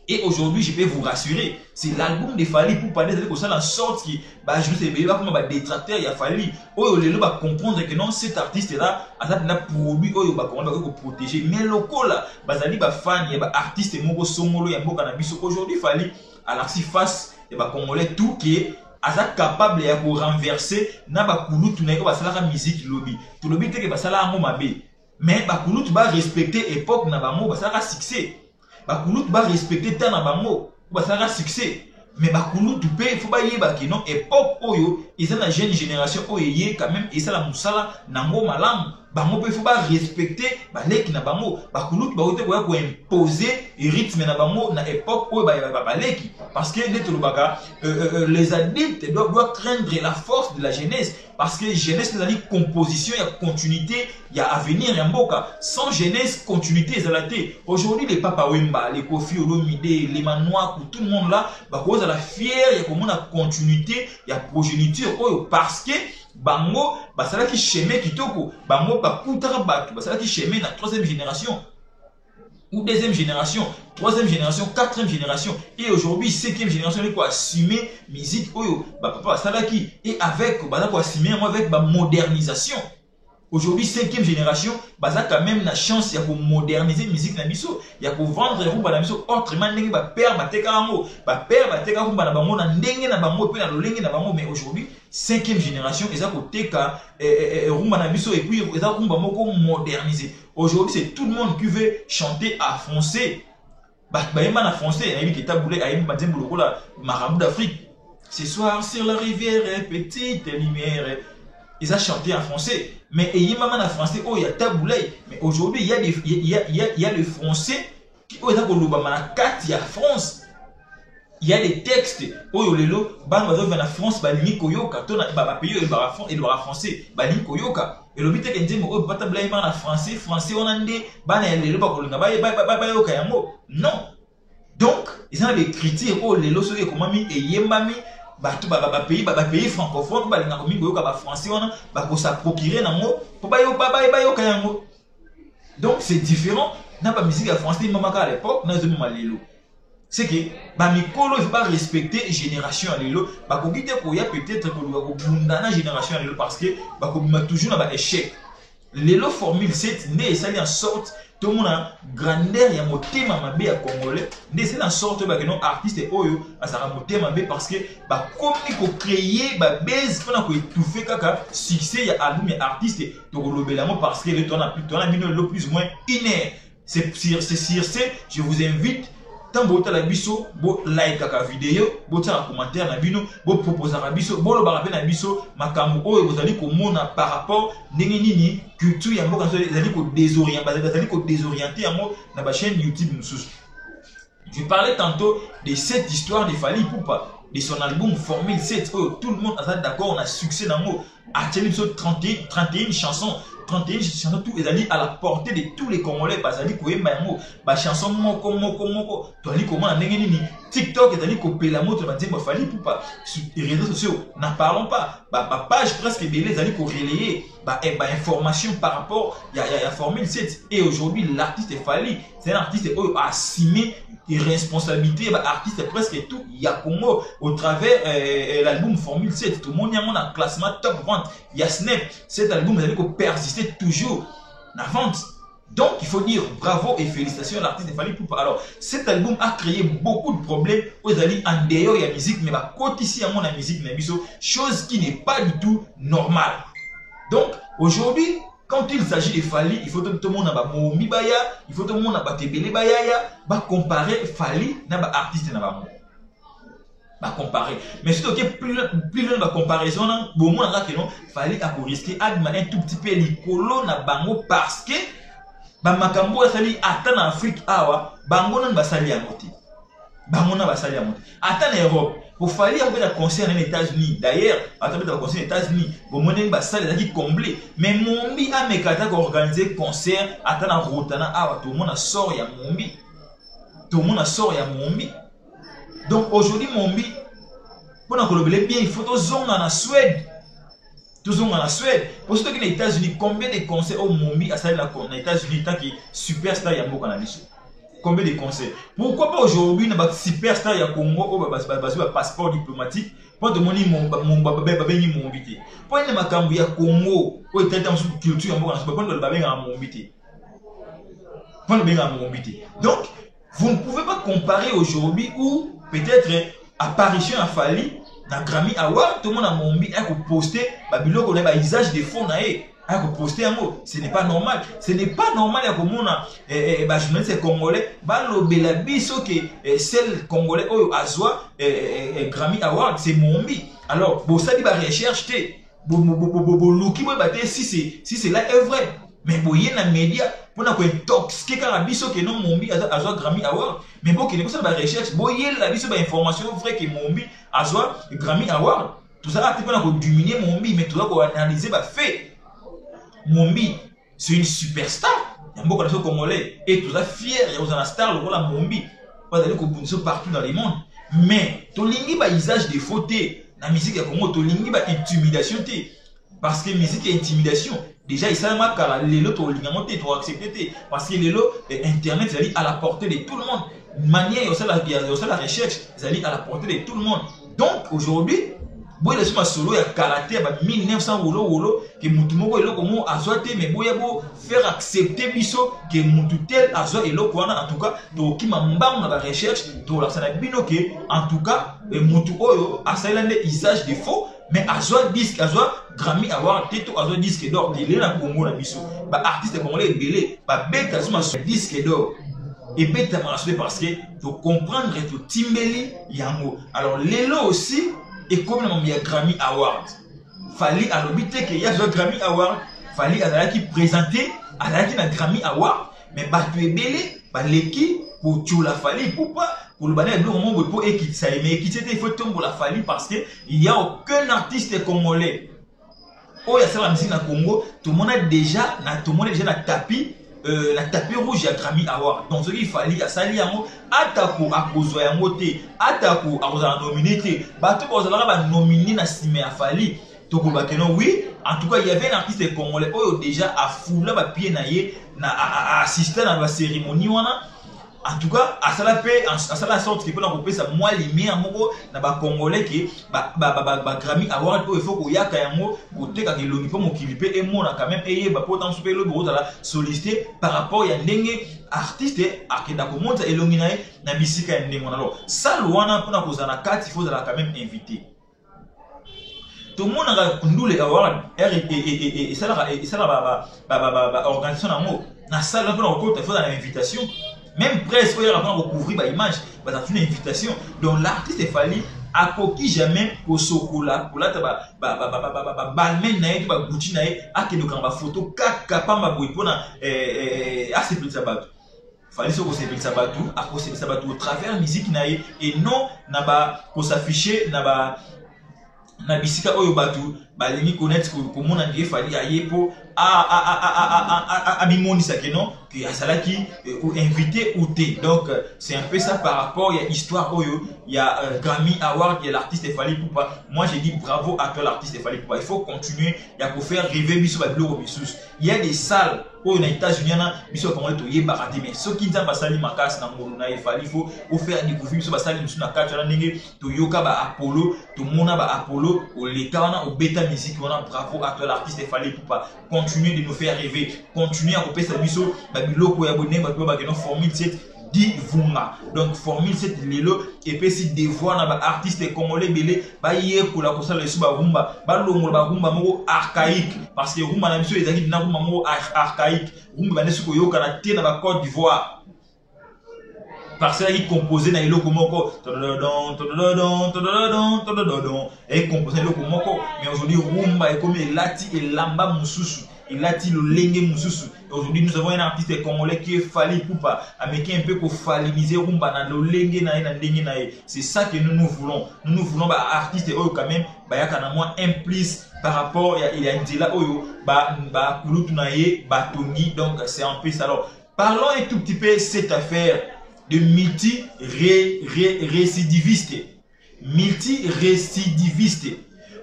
Et aujourd'hui, je peux vous rassurer, c'est l'album de Fally pour parler de ça, la sorte qui, je ne sais pas comment détracteur il a fallu, oh le va comprendre que non cet artiste là, azat na produit oh ba comment va protéger, mais loko là, bazali ba fan, il y a artiste moko songolo ya mboka na biso aujourd'hui Fally alors si face et ba congolais tout qui est azat capable ya ko renverser na ba kulutu na ko ba sala musique lobby, tout lobby te que ba sala mo mabe, mais ba kulutu ba respecter époque na ba mo ba sala succès. Bakulutu ba respecter tant na bango ba sara succès mais bakulutu pe il faut ba yeba que non époque oyo ils ont la jeune génération oyo yé quand même et ça la musala nango malam bango pe il faut ba respecter ba leki na bango bakulutu ba ote ko imposer rythme na bango na époque oyo ba leki parce que les adultes doivent craindre la force de la jeunesse parce que jeunesse c'est une composition, il y a continuité, il y a avenir en boka. Sans jeunesse, continuité est aujourd'hui les Papa Wemba, les Kofi Olomide, les Manois, tout le monde là, bah cause à la fière, il y a comme une continuité, il y a progéniture parce que bango basala ki chemin kitoko bango bakutaka bato basala ki chemin na troisième génération ou deuxième génération, troisième génération, quatrième génération et aujourd'hui cinquième génération il faut assumer musique oyo papa salaki et avec baza ko assumer avec ba modernisation. Aujourd'hui cinquième génération baza quand même la chance ya ko moderniser musique na biso ya ko vendre rumba na biso autrement ndenge ba père bateka ngo ba père bateka rumba na bango na ndenge na bango pe na lolenge na bango mais aujourd'hui cinquième génération eza ko teka rumba na biso et puis eza rumba moko moderniser. Aujourd'hui c'est tout le monde qui veut chanter à français. Ba yema na français ayi ki taboulé ayi madembo lokola marabout d'Afrique. Ce soir sur la rivière petite lumière. Ils ont chanté en français. Mais il y a en français, oh, il y a taboulé. Mais aujourd'hui, il y a le français qui est en France. Il y a des textes. Oh, il y a en France, il y a pays et le français. Et le but est que nous en français, français, on a dit, non. Donc, ils ont des critiques. Oh, les lots, comment mis et yemami. Pays francophone balinga ko mingo yoka ba français wana ba ko sa procurer nango po ba yoka yango. Donc c'est différent na ba musique ya français mamaka à l'époque na zemi malelo. C'est que ba mikolo il faut pas respecter génération à lelo ba ko gite ko ya peut-être ko ko bunda na génération à lelo parce que ba ko bima toujours na ba échec. Lelo formule 7 né ça en sorte tout le monde a grandeur ya motema mabe ya congolais ndé c'est la sorte ba que non artiste oyo asara motema mabe parce que ba komi ko créer ba base pona ko étouffer kaka succès ya album ya artiste to ko lobela mo parce que le ton a mis le plus ou moins inné c'est je vous invite tant bo la biso bo like kaka vidéo bo ta commentaire na bino bo proposer na biso bo lo ba na biso makambo oyo bozali ko mona par rapport ndenge nini culture ya mboka ezali ko désorienter yango na ba chaîne YouTube mususu. Je parlais tantôt de cette histoire de Fally Ipupa de son album Formule 7 oh, tout le monde a d'accord on a succès dans mot a tenu 31 chansons 31 chansons tout ezali à la portée de tous les Congolais bazali ko yemba yango ba chanson moko to ali comment ndenge nini TikTok ezali ko pela moto ba nzembo Fally Ipupa sur les réseaux sociaux n'en parlons pas ba page presque belé ezali ko relayer ba information par rapport ya Formule 7 et aujourd'hui l'artiste Fally c'est un artiste assumé et responsabilité bah artiste presque tout il y a Congo au travers l'album Formule 7 tout le monde y a un classement top vente il y a Snap cet album vous allez persister toujours la vente donc il faut dire bravo et félicitations à l'artiste Fally Ipupa. Alors cet album a créé beaucoup de problèmes aux alliés en dehors il y a musique mais bah côté ici à mon musique nabiso chose qui n'est pas du tout normale. Donc aujourd'hui quand il s'agit de Fally, il faut que tout le monde a Momi Baya, il faut que tout le monde a Tebele Bayaya, va comparer Fally na ba artiste na ba va comparer. Mais surtout que plus loin la comparaison, bon moins là que non, Fally a pour risquer un tout petit peu l'icolo na bango parce que ba makambo Fally atteint en Afrique awa, bango nan ba sali amoti. Bango na ba sali amoti. Atteint en Europe. Pour Fally avoir un concert aux États-Unis. D'ailleurs, à travers un concert aux États-Unis, vous monnaie une salle qui comblée. Mais Mombi a mécata organisé concert à la Rotana. Ah, tout le monde a sort ya Mombi. Tout le monde a sort ya Mombi. Donc aujourd'hui, Mombi, pour nous collaborer bien, il faut tous zones en Suède. Tous zones en Suède. Pour ceux qui sont aux États-Unis, combien de concerts au Mombi à salle aux États-Unis tant que superstar ya Mboka na biso? Combien de concerts? Pourquoi pas aujourd'hui na superstar ya Congo au passeport diplomatique pour demander mon mbité. Pour une makambu ya Congo au état dans culture mboka na pas le babé en mbité. Pas le babé en mbité. Donc vous ne pouvez pas comparer aujourd'hui ou peut-être apparition à Fally na Grammy Award tout le monde a mombi a posté babilo ko na usage des fonds na a poster un mot, ce n'est pas normal. Ce n'est pas normal à comme on a journaliste congolais, lobela biso que celle congolais oyo azwa Grammy Award c'est Mombi. Alors, bon ça dit ba recherche té, luki bo baté si c'est là est vrai. Mais boye na média pour na ko intoxiquer car biso que non Mombi azwa Grammy Award. Mais bon que ne pas ba recherche, boye la biso ba information vrai que Mombi azwa Grammy Award. Tout ça tu peux na ko dominer Mombi mais tout ça ko analyser ba fait. Mombi, c'est une superstar. Il y a beaucoup de Congolais. Et tout ça fier. Il y a une star, le rôle Mombi. Vous allez partout dans le monde. Mais, tu as usage des fautes. La musique à Congo, tu as intimidation. parce que musique est intimidation. Déjà, il s'est marqué à l'élo, tu as accepté, parce que l'élo, Internet, c'est à la portée de tout le monde. Une manière, il y a la recherche, c'est à la portée de tout le monde. Donc, aujourd'hui, boy le suma solo ya karaté ba 1900 wolo que mutu moko eloko mo azote mais boya bo faire accepter biso que mutu tel azo eloko wana en tout cas to kima mbanga ba recherche to la sana bino que en tout cas mutu oyo asalande usage de faux mais azo disque azo Grammy avoir teto azo disque d'or de na Congo na biso ba artiste congolais belé ba beta suma disque d'or et beta parce que to comprendre to timbeli yango alors lelo aussi et comme il y a Grammy Award, fallait à l'obité qu'il y a un Grammy Award, fallait à qui présenter à la Grammy Award, mais tu es belé, l'équipe pour tout la fallait pour pas pour le balai blanc moment pour équipe ça mais équipe c'était il faut tomber pour la fallait parce que il y a aucun artiste congolais. Oh il y a ça la musique na Congo, tout le monde a déjà na tapis. La tapis rouge à Grammy Award. Donc, ce qu'il fallait, ça y est, atako à cause de moté, atako à cause de nominé, bateau pour la nominé na simé à Fali. Donc, oui, en tout cas, il y avait un artiste congolais qui déjà a foulé ma pied naïe, a assisté à la cérémonie. En tout cas, à ça la sorte qui peut en ça moi limé à mon na ba congolais qui ba Grammy Award il faut qu'il y a quand même côté quand il l'oni pas mon clipé et moi quand même et ba pourtant super le bureau la sollicité par rapport ya ndenge artiste akenda ko monta elongi na bisika ya ndenge alors ça loana pona ko zana carte il faut quand même inviter tout le monde a ndule award et ça la organisation na mo na salle pona ko il faut dans l'invitation. Même presse, il faut recouvrir l'image, c'est une invitation. Donc l'artiste est fallu à coquille jamais pour sokola, pour la balmen nae, pour gouti nae, à que nous quand photo, capable de boire à ces petits sabbats. Fallait se poser sabatou, à cause de sabatou au travers musique nae et non naba pour s'afficher naba na bisika oyo batu balingi connaître comment on dit fallait ailler pour à mimonisa que non que asalaki ou invité ou té donc c'est un peu ça par rapport il y a histoire oyo il y a Grammy Award il y a l'artiste Fally Ipupa moi j'ai dit bravo à toi l'artiste Fally Ipupa il faut continuer il y a pour faire rêver biso ba biloko bisus il y a des salles aux États-Unis na biso comment to yeba raté mais ceux qui nzamba sali makasi na ngolo na Fally faut faire découvrir biso ba sali biso na kati na ndenge to yoka ba Apollo to mona ba Apollo au leka wana au beta musique wana bravo à toi l'artiste Fally Ipupa continuer de nous faire rêver continuer à couper sa biso biloko ya bonne bato ba keno formule 7 divunga donc formule 7 lelo et puis si devoir na ba artiste congolais belé ba yekola ko sala su ba rumba ba longola ba rumba moko archaïque parce que rumba na biso ezaki na rumba moko archaïque rumba na suko yoka na te na ba Côte d'Ivoire parce qu'il composé na eloko moko et composé eloko moko mais aujourd'hui rumba est comme lati et lamba mususu il a dit le lenge mususu. Aujourd'hui, nous avons un artiste congolais qui est Fally Ipupa, américain un peu pour falimiser rumba na le lenge na ndenge na. C'est ça que nous voulons. Nous voulons ba artiste oyo quand même ba yakana moins implice par rapport il y a ndela oyo ba kulutu na ye ba tongi donc c'est un peu ça. Alors, parlons un tout petit peu cette affaire de multi-récidiviste. Multi-récidiviste.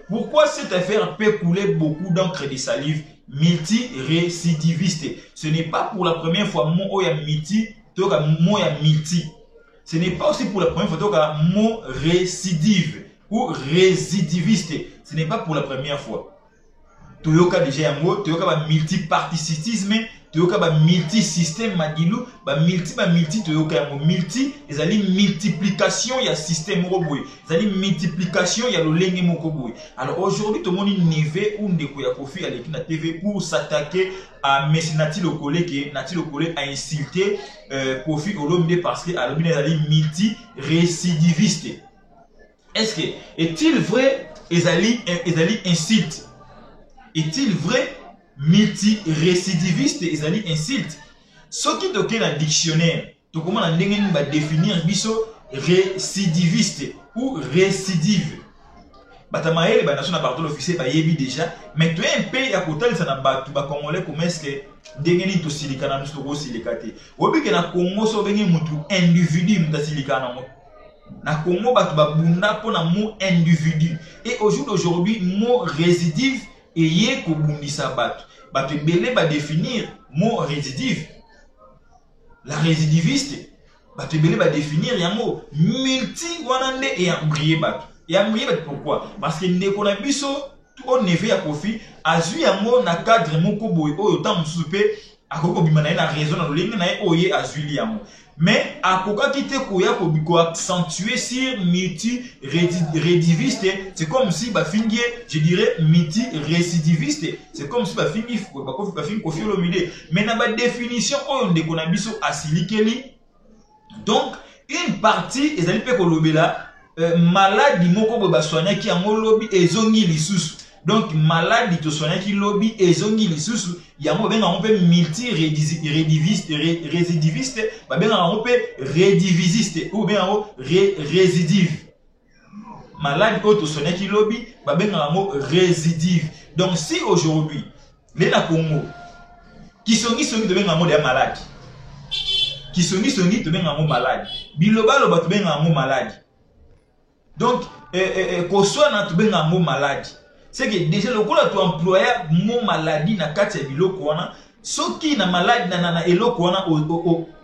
Pourquoi cette affaire peut couler beaucoup d'encre de salive? Multi-récidiviste. Ce n'est pas pour la première fois mot ya multi, toka mot ya multi. Ce n'est pas aussi pour la première fois toka mot récidive ou récidiviste. Ce n'est pas pour la première fois. Toyoka déjà un mot, toyoka ba multiparticisme, toyoka ba multi-système madilu, ba multi toyoka un mot multi, ezali multiplication ya système roboui, ezali multiplication ya lolenge moko boui. Alors aujourd'hui tout le monde neve ou ndeko ya kofi à l'équipe na TV pour s'attaquer à Messi Nati Lokole que Nati Lokole a insulté Kofi Olomide parce que Olomide ezali multi-récidiviste. Est-ce que est-il vrai ezali insulte? Est-il vrai multi-récidiviste et insulte? Ce qui est dans le dictionnaire, tout comment on va définir biso récidiviste ou récidive. Batamaël, la nation appartient l'officier, bah yebi déjà. Mais tu es un pays à côté de ça, tu vas congolais comme est-ce que dengeni to silikana nous to silikate. Obi que na Congo so bengi mutu individu muta silikana mo. Na Congo batu ba bunda pour na mot individu. Et au jour d'aujourd'hui, mot récidive eye ko bundisa bato. Bato ebele ba définir mot récidive. La récidiviste, bato ebele ba définir yango multi wana nde e ambrié bato. Et ambrié bato pourquoi? Parce que ndeko na biso au neve ya Kofi azui yango na cadre moko boye oyo tam supe akoko bima na raison na lolenge na oye azui yango. Mais akoka kite koya ko accentuer sur multi récidiviste, c'est comme si ba fingi, je dirais multi récidiviste, c'est comme si ba fingi Kofi Olomide. Mais na ba définition oyo ndeko na biso asilikeli. Donc une partie ezali pe ko lobela maladie moko boye ba soigner ki yango lobi ezongi lisusu. Donc maladie to soigner ki lobi ezongi lisusu yango benga on peut multi récidiviste ba benga on peut rédivisiste ou bien récidive. Maladie to soigner ki lobi ba benga on récidive. Donc si aujourd'hui les na Congo qui songi de benga on des maladies qui songi de benga on maladie biloba lo ba to benga on maladie. Donc ko soigner to benga on maladie. C'est que déjà le coup là tu employé mot maladie na kati ya biloko wana soki na maladie na eloko wana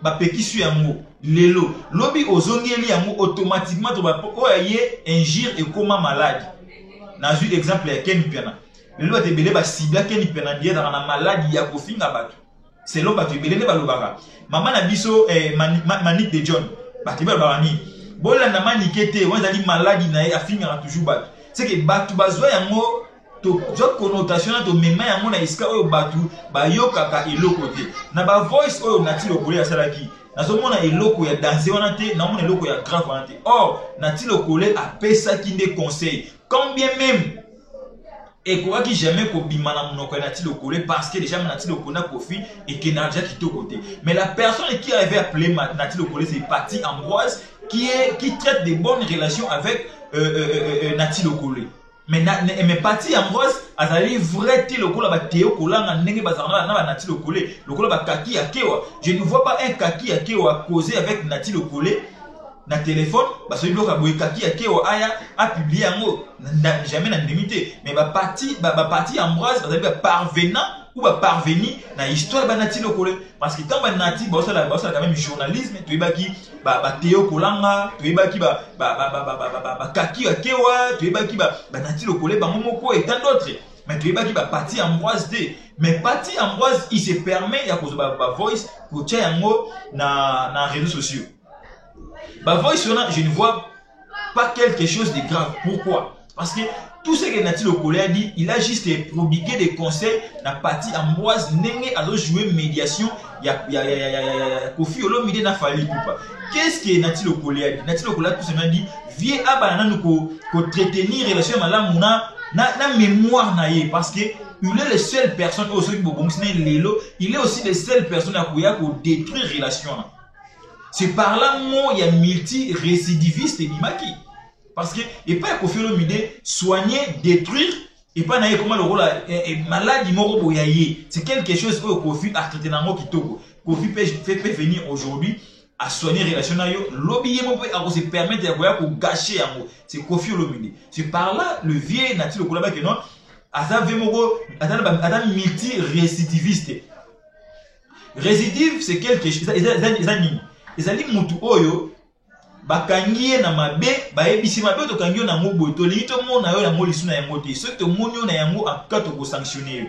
ba pekisu yango lelo lobi ozongeli yango automatiquement to ba oye injure et comment maladie na ju exemple ya Ken Piana lelo te bele ba cibla Ken Piana dia na maladie ya kofinga bato c'est lo bato bele ne ba lobaka mama na biso Manique de John bato ba bani bola na manikete wazali maladie na afinga toujours bato. C'est que batu bazwa yango to connotation to mema yango na iska oyo batu bayokaka eloko te na ba voice oyo nati lokole asalaki nazomona eloko ya danser wana te na mona eloko ya grave wana te. Or nati lokole apesa ki nde conseil quand bien même et quoi qui jamais ko bimana monoko nati lokole parce que déjà nati lokole na Kofi et que na déjà kitoko te. Mais la personne qui avait appelé nati lokole c'est Patty Ambroise qui traite de bonnes relations avec Nati Lokole. Mais Patty Ambroise azali vrai ti lokola ba teo kolanga ndenge bazana na Nati Lokole lokola ba kaki akewa. Je ne vois pas un kaki akewa causer avec Nati Lokole na téléphone parce que bloka boy kaki akewa aya a publié yango jamais na limité. Mais ba Patty Ambroise bazali ba parvenant ou ba parvenir na histoire ba Nati Lokole parce que quand ba Nati ba ça quand même journalisme tu ebaki ba Théo Kolanga tu ebaki ba kaki akewa tu ebaki ba Nati Lokole ba momoko et tant d'autres. Mais tu ebaki ba Patty Ambroise de mais Patty Ambroise il se permet ya ko ba voice ko tia yango na réseaux sociaux. Ba voice je ne vois pas quelque chose de grave. Pourquoi? Parce que tout ce que Nati Lokole a dit, il a juste prodigué des conseils na Patty Ambroise nenge a joué médiation ya Kofi Olomide na Fally Ipupa. Qu'est-ce que Nati Lokole a dit? Nati Lokole a tout simplement dit viens abana nous ko entretenir relation malamu na mémoire na ye parce que il est le seul personne au sein de lelo, il est aussi le seul personne à pouvoir détruire relation. C'est par là moi il y a multi récidiviste et bimaki. Parce que et pas Kofi Olomide soigner, détruire et pas naïe comment le rôle maladie moro boyaye. C'est quelque chose que Kofi a traité dans mon kitoko. Kofi peut venir aujourd'hui à soigner relation na yo. Lobby mo peut se permettre de gâcher yango. C'est Kofi Olomide. C'est par là le vieux Nati Lokole ba que non azave moko adam multi récidiviste. Récidive c'est quelque chose ezali mutu oyo bakangie na mabe baebisi mabe to kangio na ngobo to lito mona yo yango lisuna yango te soki to moni na yango akato ko sanctionner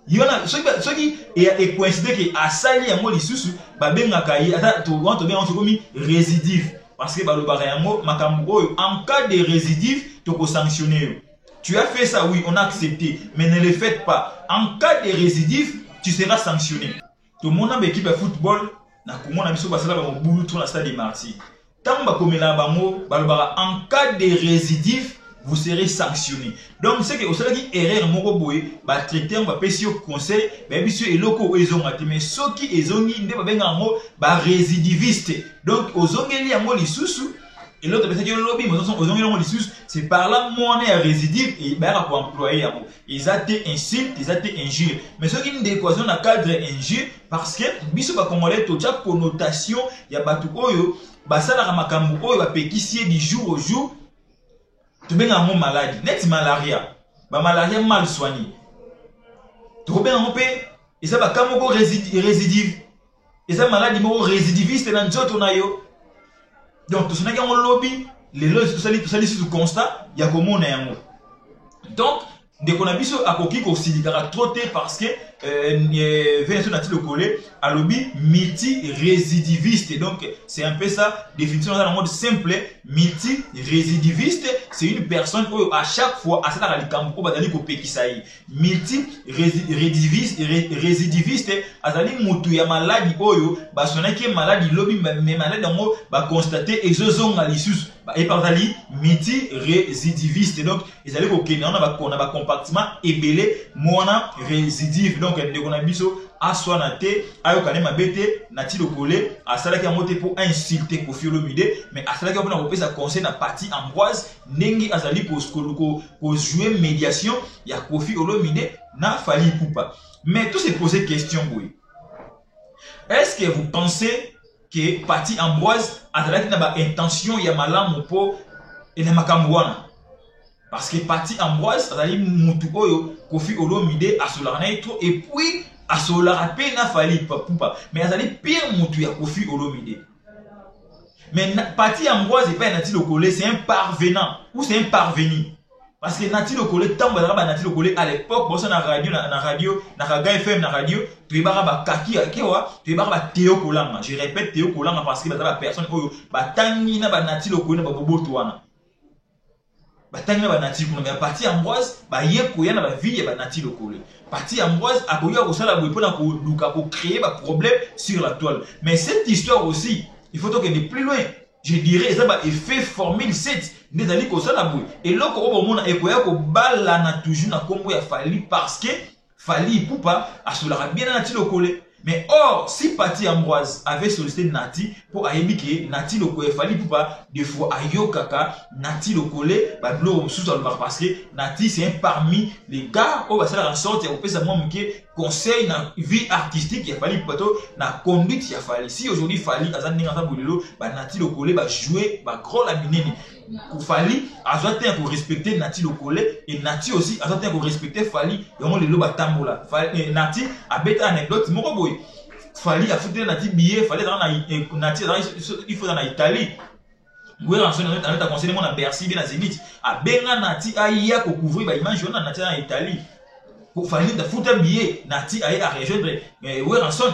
yona soki e coïncide que asali yango lisusu babengaka yi ata to want to bien on komi récidive parce que balobaka yango makambo oyo en cas de récidive to ko sanctionner. Tu as fait ça, oui, on a accepté, mais ne le faites pas. En cas de récidive, tu seras sanctionné. Tout le monde a une équipe de football. Na comment na biso basala ba mobulu to na stade des Martyrs. Tamba komela bango balobara en cas de récidive vous serez sanctionné. Donc c'est que au sala ki erreur moko boye ba traiter ba pesi au conseil ba biso eloko ezonga te mais soki ezongi nde ba benga ngo ba récidiviste. Donc ozongeli yango lisusu et l'autre personne qui lobby mais ozongeli yango lisusu c'est par là mon est récidive et ba pour employer yango. Ils ont été insultes, ils ont été injures. Mais ce qui est une équation dans le cadre injure, parce que biso ba congolais to cha connotation ya batu oyo basala makambo oyo ba pekisie du jour au jour to benga mo maladie net malaria ba malaria mal soigné Trop bien en paix. Et ça va comme récidive. Et ça maladie récidiviste dans nzoto na yo. Donc tout ça qui en lobby, les lois tout ça sur constat, il y a comment on est en. Donc dès qu'on a vu ça à coquille qu'on s'y trotté parce que Vincent Nati le collé à lobby multi-récidiviste. Donc c'est un peu ça, définition dans le mode simple, multi-récidiviste, c'est une personne où à chaque fois, à cette heure au badali kopé qui saï, multi-récidiviste, azali mutu ya maladie oyo, bah son qui est maladie lobby mais maladie en mot, bah constater exoson à l'issue. Et par exemple, multi-récidiviste. Donc, ils allaient au Kenya, on a un compartiment ébélé, moana récidive. Donc, on a biso, à soi nate, à yo kanem abete, nati le collé, à cela qui a monté pour insulter Kofi Olomide, mais à cela qui a monté sa conseil na partie Ambroise, nengi azali pour jouer médiation, il y a Kofi Olomide, na Fally Ipupa. Mais tout se poser question, oui. Est-ce que vous pensez que parti Ambroise a intention ya malamu po ene makamwana parce que parti Ambroise azali mutu oyo Kofi Olomide asolara et puis asolara pe na Fally Ipupa mais azali pire mutu ya Kofi Olomide. Mais parti Ambroise et pas Nati Lokole, c'est un parvenant ou c'est un parvenu. Parce que Nati Lokole, tant que Nati Lokole à l'époque, bon ça na radio, na Raga FM, na radio, tu es baraba kaki akewa, tu es baraba Théo Kolanga. Je répète Théo Kolanga parce que la personne oyo batangi na ba Nati Lokole na ba bobo toana. Batangi na ba Nati Lokole, mais parti Ambroise ba yeko ya na ba vie ya ba Nati Lokole. Parti Ambroise a koya ko sala boy pona ko luka ko créer ba problème sur la toile. Mais cette histoire aussi, il faut donc aller plus loin. Je dirais ça va effet formule 7 des alliés ko sala boy. Et là ko mona ekoya ko bala na toujours na kombo ya Fally parce que Fally Ipupa a solara bien na Nati Lokole. Mais or, si Parti Ambroise avait sollicité Nati pour aïbike Nati Lokole, Fally Ipupa, des fois ayo kaka, Nati Lokole, bah blo sous parce que Nati c'est un parmi les gars où ça la sorte et ça moi conseil na vie artistique il Fally Ipupa na conduite il Fally. Si aujourd'hui Fally azan ninga bolelo, bah Nati Lokole va jouer bah gros la minene. Pour Fally, azote pour respecter Nati Lokole et Nati aussi azote pour respecter Fally et on le loba tambola. Nati a bête anecdote moko boy. Fally a foutu Nati billet, Fally dans Nati il faut dans l'Italie. Gouer en son on a conseillé mon à Bercy bien à Zénith. A benga Nati aya ko couvrir ba image on Nati en Italie. Pour Fally da foutu billet Nati aya à rejoindre Gouer en son.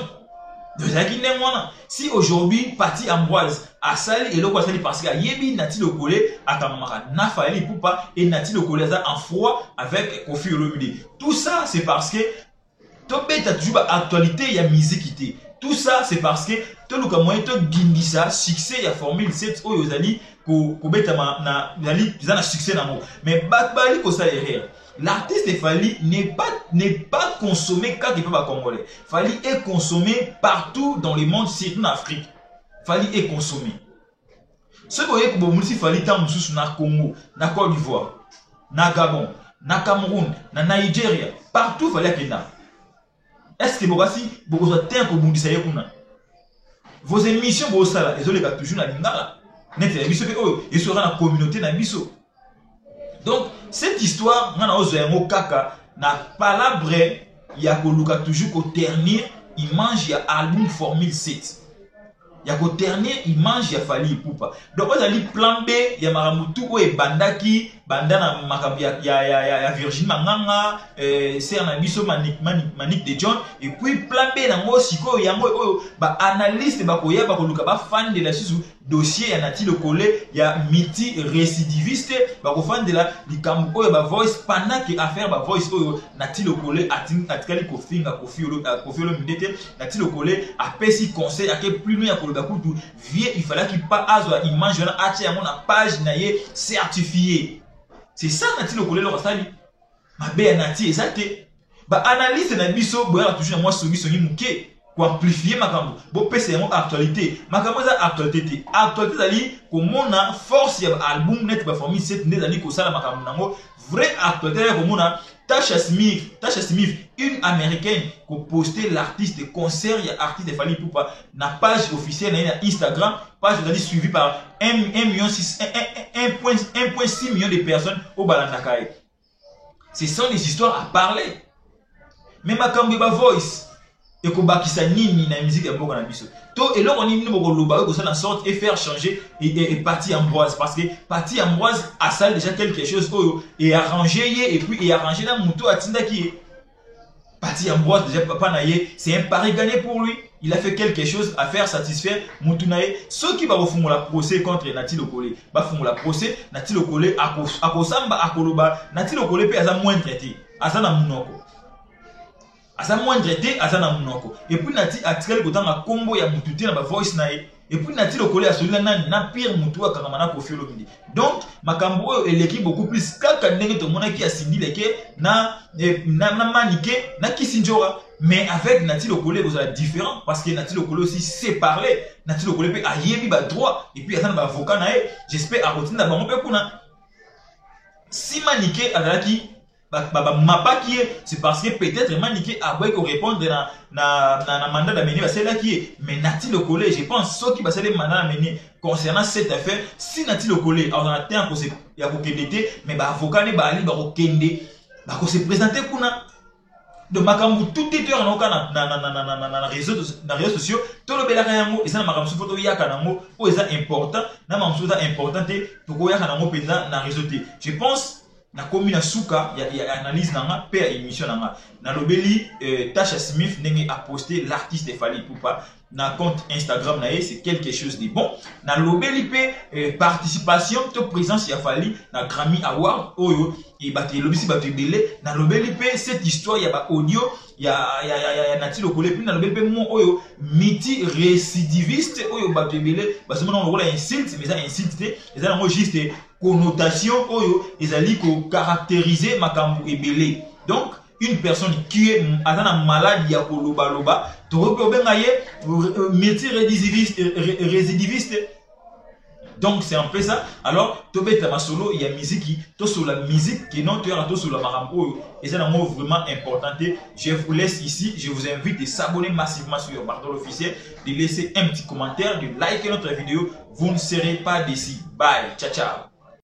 Si aujourd'hui Parti Ambroise a sali et le quoi sali parce que yebi Nati Lokole a kamara na Fally Ipupa et Nati Lokole en froid avec Kofi Olomide. Tout ça c'est parce que tobé t'as toujours actualité il y a musique. Tout ça c'est parce que tout le moyen to gindisa succès il y a formule 7 oyozali ko beta na zali na succès na mo. Mais batbali ko ça erreur. L'artiste Fally n'est pas consommé quand il peut pas congolais. Fally est consommé partout dans le monde, surtout en Afrique. Fally est consommé. Ce que vous voyez que Fally est na Congo, na Côte d'Ivoire, na Gabon, na Cameroun, na Nigeria, partout Fally est là. Est-ce que vous avez vos émissions, vous avez toujours na lingala. Net émission et sera la communauté na biso. Donc, cette histoire, na palabre, ya koluka toujours ko ternir image ya album Formule 7. Ya ko ternir image ya Fally Ipupa. Donc, on a dit plan B, ya maramutu ou e bandaki, bandana makambi ya Virginie Manganga, Serna Biso Manik de John, et puis plan B na mo siko ya mo ba analyste ba ko ya ba koluka ba fan de la susu dossier ya Nati Lokole ya multi-récidiviste ba ko fan de la likambo oyo ba voice pendant que affaire ba voice oyo Nati Lokole atikali ko finga Kofi Olomide Nati Lokole a pesi conseil à que plus loin ya koloba kutu vie il fallait qu'il pas azwa image na atia mon page na ye certifié. C'est ça Nati Lokole lo sali mabe ya Nati ezate ba analyste na biso boya toujours moi songi muke pour amplifier makambo bo pese yango actualité makambo za actualité zali komona force ya album net ba Formule 7 ndezali ko sala makambo nango vrai actualité komona Tasha Smith une américaine qui posté l'artiste concert ya artiste Fally Ipupa na page officielle na Instagram page suivie par 1,6 million de personnes au Balandakaï. Ce sont des histoires à parler. mais makambo ba voice et ko bakisa nini na musique ya mboka na biso to eloko nini boko loba ko ça la sorte et faire changer et partie Ambroise parce que partie Ambroise a ça déjà quelque chose et arrangé et puis et arrangé na muto atinda qui partie Ambroise déjà papa naie c'est un pari gagné pour lui. Il a fait quelque chose à faire satisfaire Moutunae. Ceux qui vont faire la procès contre Nati Lokole, va faire la procès Nati Lokole à Kosamba à Koloba. Nati Lokole peut avoir moins traité. Azana Munoko. Azana moins traité, Azana Munoko. Et puis Nati a tiré le temps à combo ya Moututi na ba voice nae. Et puis Nati Lokole a celui-là na pire Moutou à Karamana Kofi Olomide. Donc Makambo et l'équipe beaucoup plus kaka ndenge to mona qui a sindi leke na manique na kisinjora. Mais avec Nati Lokole, vous êtes différent parce que Nati Lokole aussi sait parler. Nati Lokole peut aïebi ba droit et puis attendre avocat nae. J'espère à retourner d'abord on peut kuna. Si manique azalaki mapa qui est, c'est parce que peut-être manique a besoin de répondre na mandat d'amener c'est là qui est. Mais Nati Lokole, je pense ceux qui va le mandat d'amener concernant cette affaire, si Nati Lokole a un temps pour se y a d'été, mais ba avocat ne ba ali ba kende ba ko se présenter kuna. De makambu tout est en aucun na réseaux sociaux tout le bel arango et ça na makambu photo ya kanango ou ça important na makambu ça important te to ko ya kanango penda na réseau te je pense na komi na suka ya analyse nanga pe émission nanga na lobeli Tasha Smith ndenge a posté l'artiste Fally Ipupa na compte Instagram na c'est quelque chose de bon na lobeli pe participation to présence ya Fally na Grammy Award oyo et bati lobisi bati belé na lobeli pe cette histoire ya ba audio ya Nati Lokole puis na lobeli pe mon oyo multi récidiviste oyo bati belé parce que on voit insulte mais ça insulte et ça non juste connotation oyo ezali ko caractériser makambu ebelé donc une personne qui est malade ya koloba loba to multi récidiviste. Donc c'est un peu ça. Alors tobeta masolo il y a musique qui to sur la musique qui non tu as sur la marambo et c'est un mot vraiment important. Je vous laisse ici, je vous invite de s'abonner massivement sur Bardol officiel, de laisser un petit commentaire, de liker notre vidéo, vous ne serez pas déçus. Bye, ciao ciao.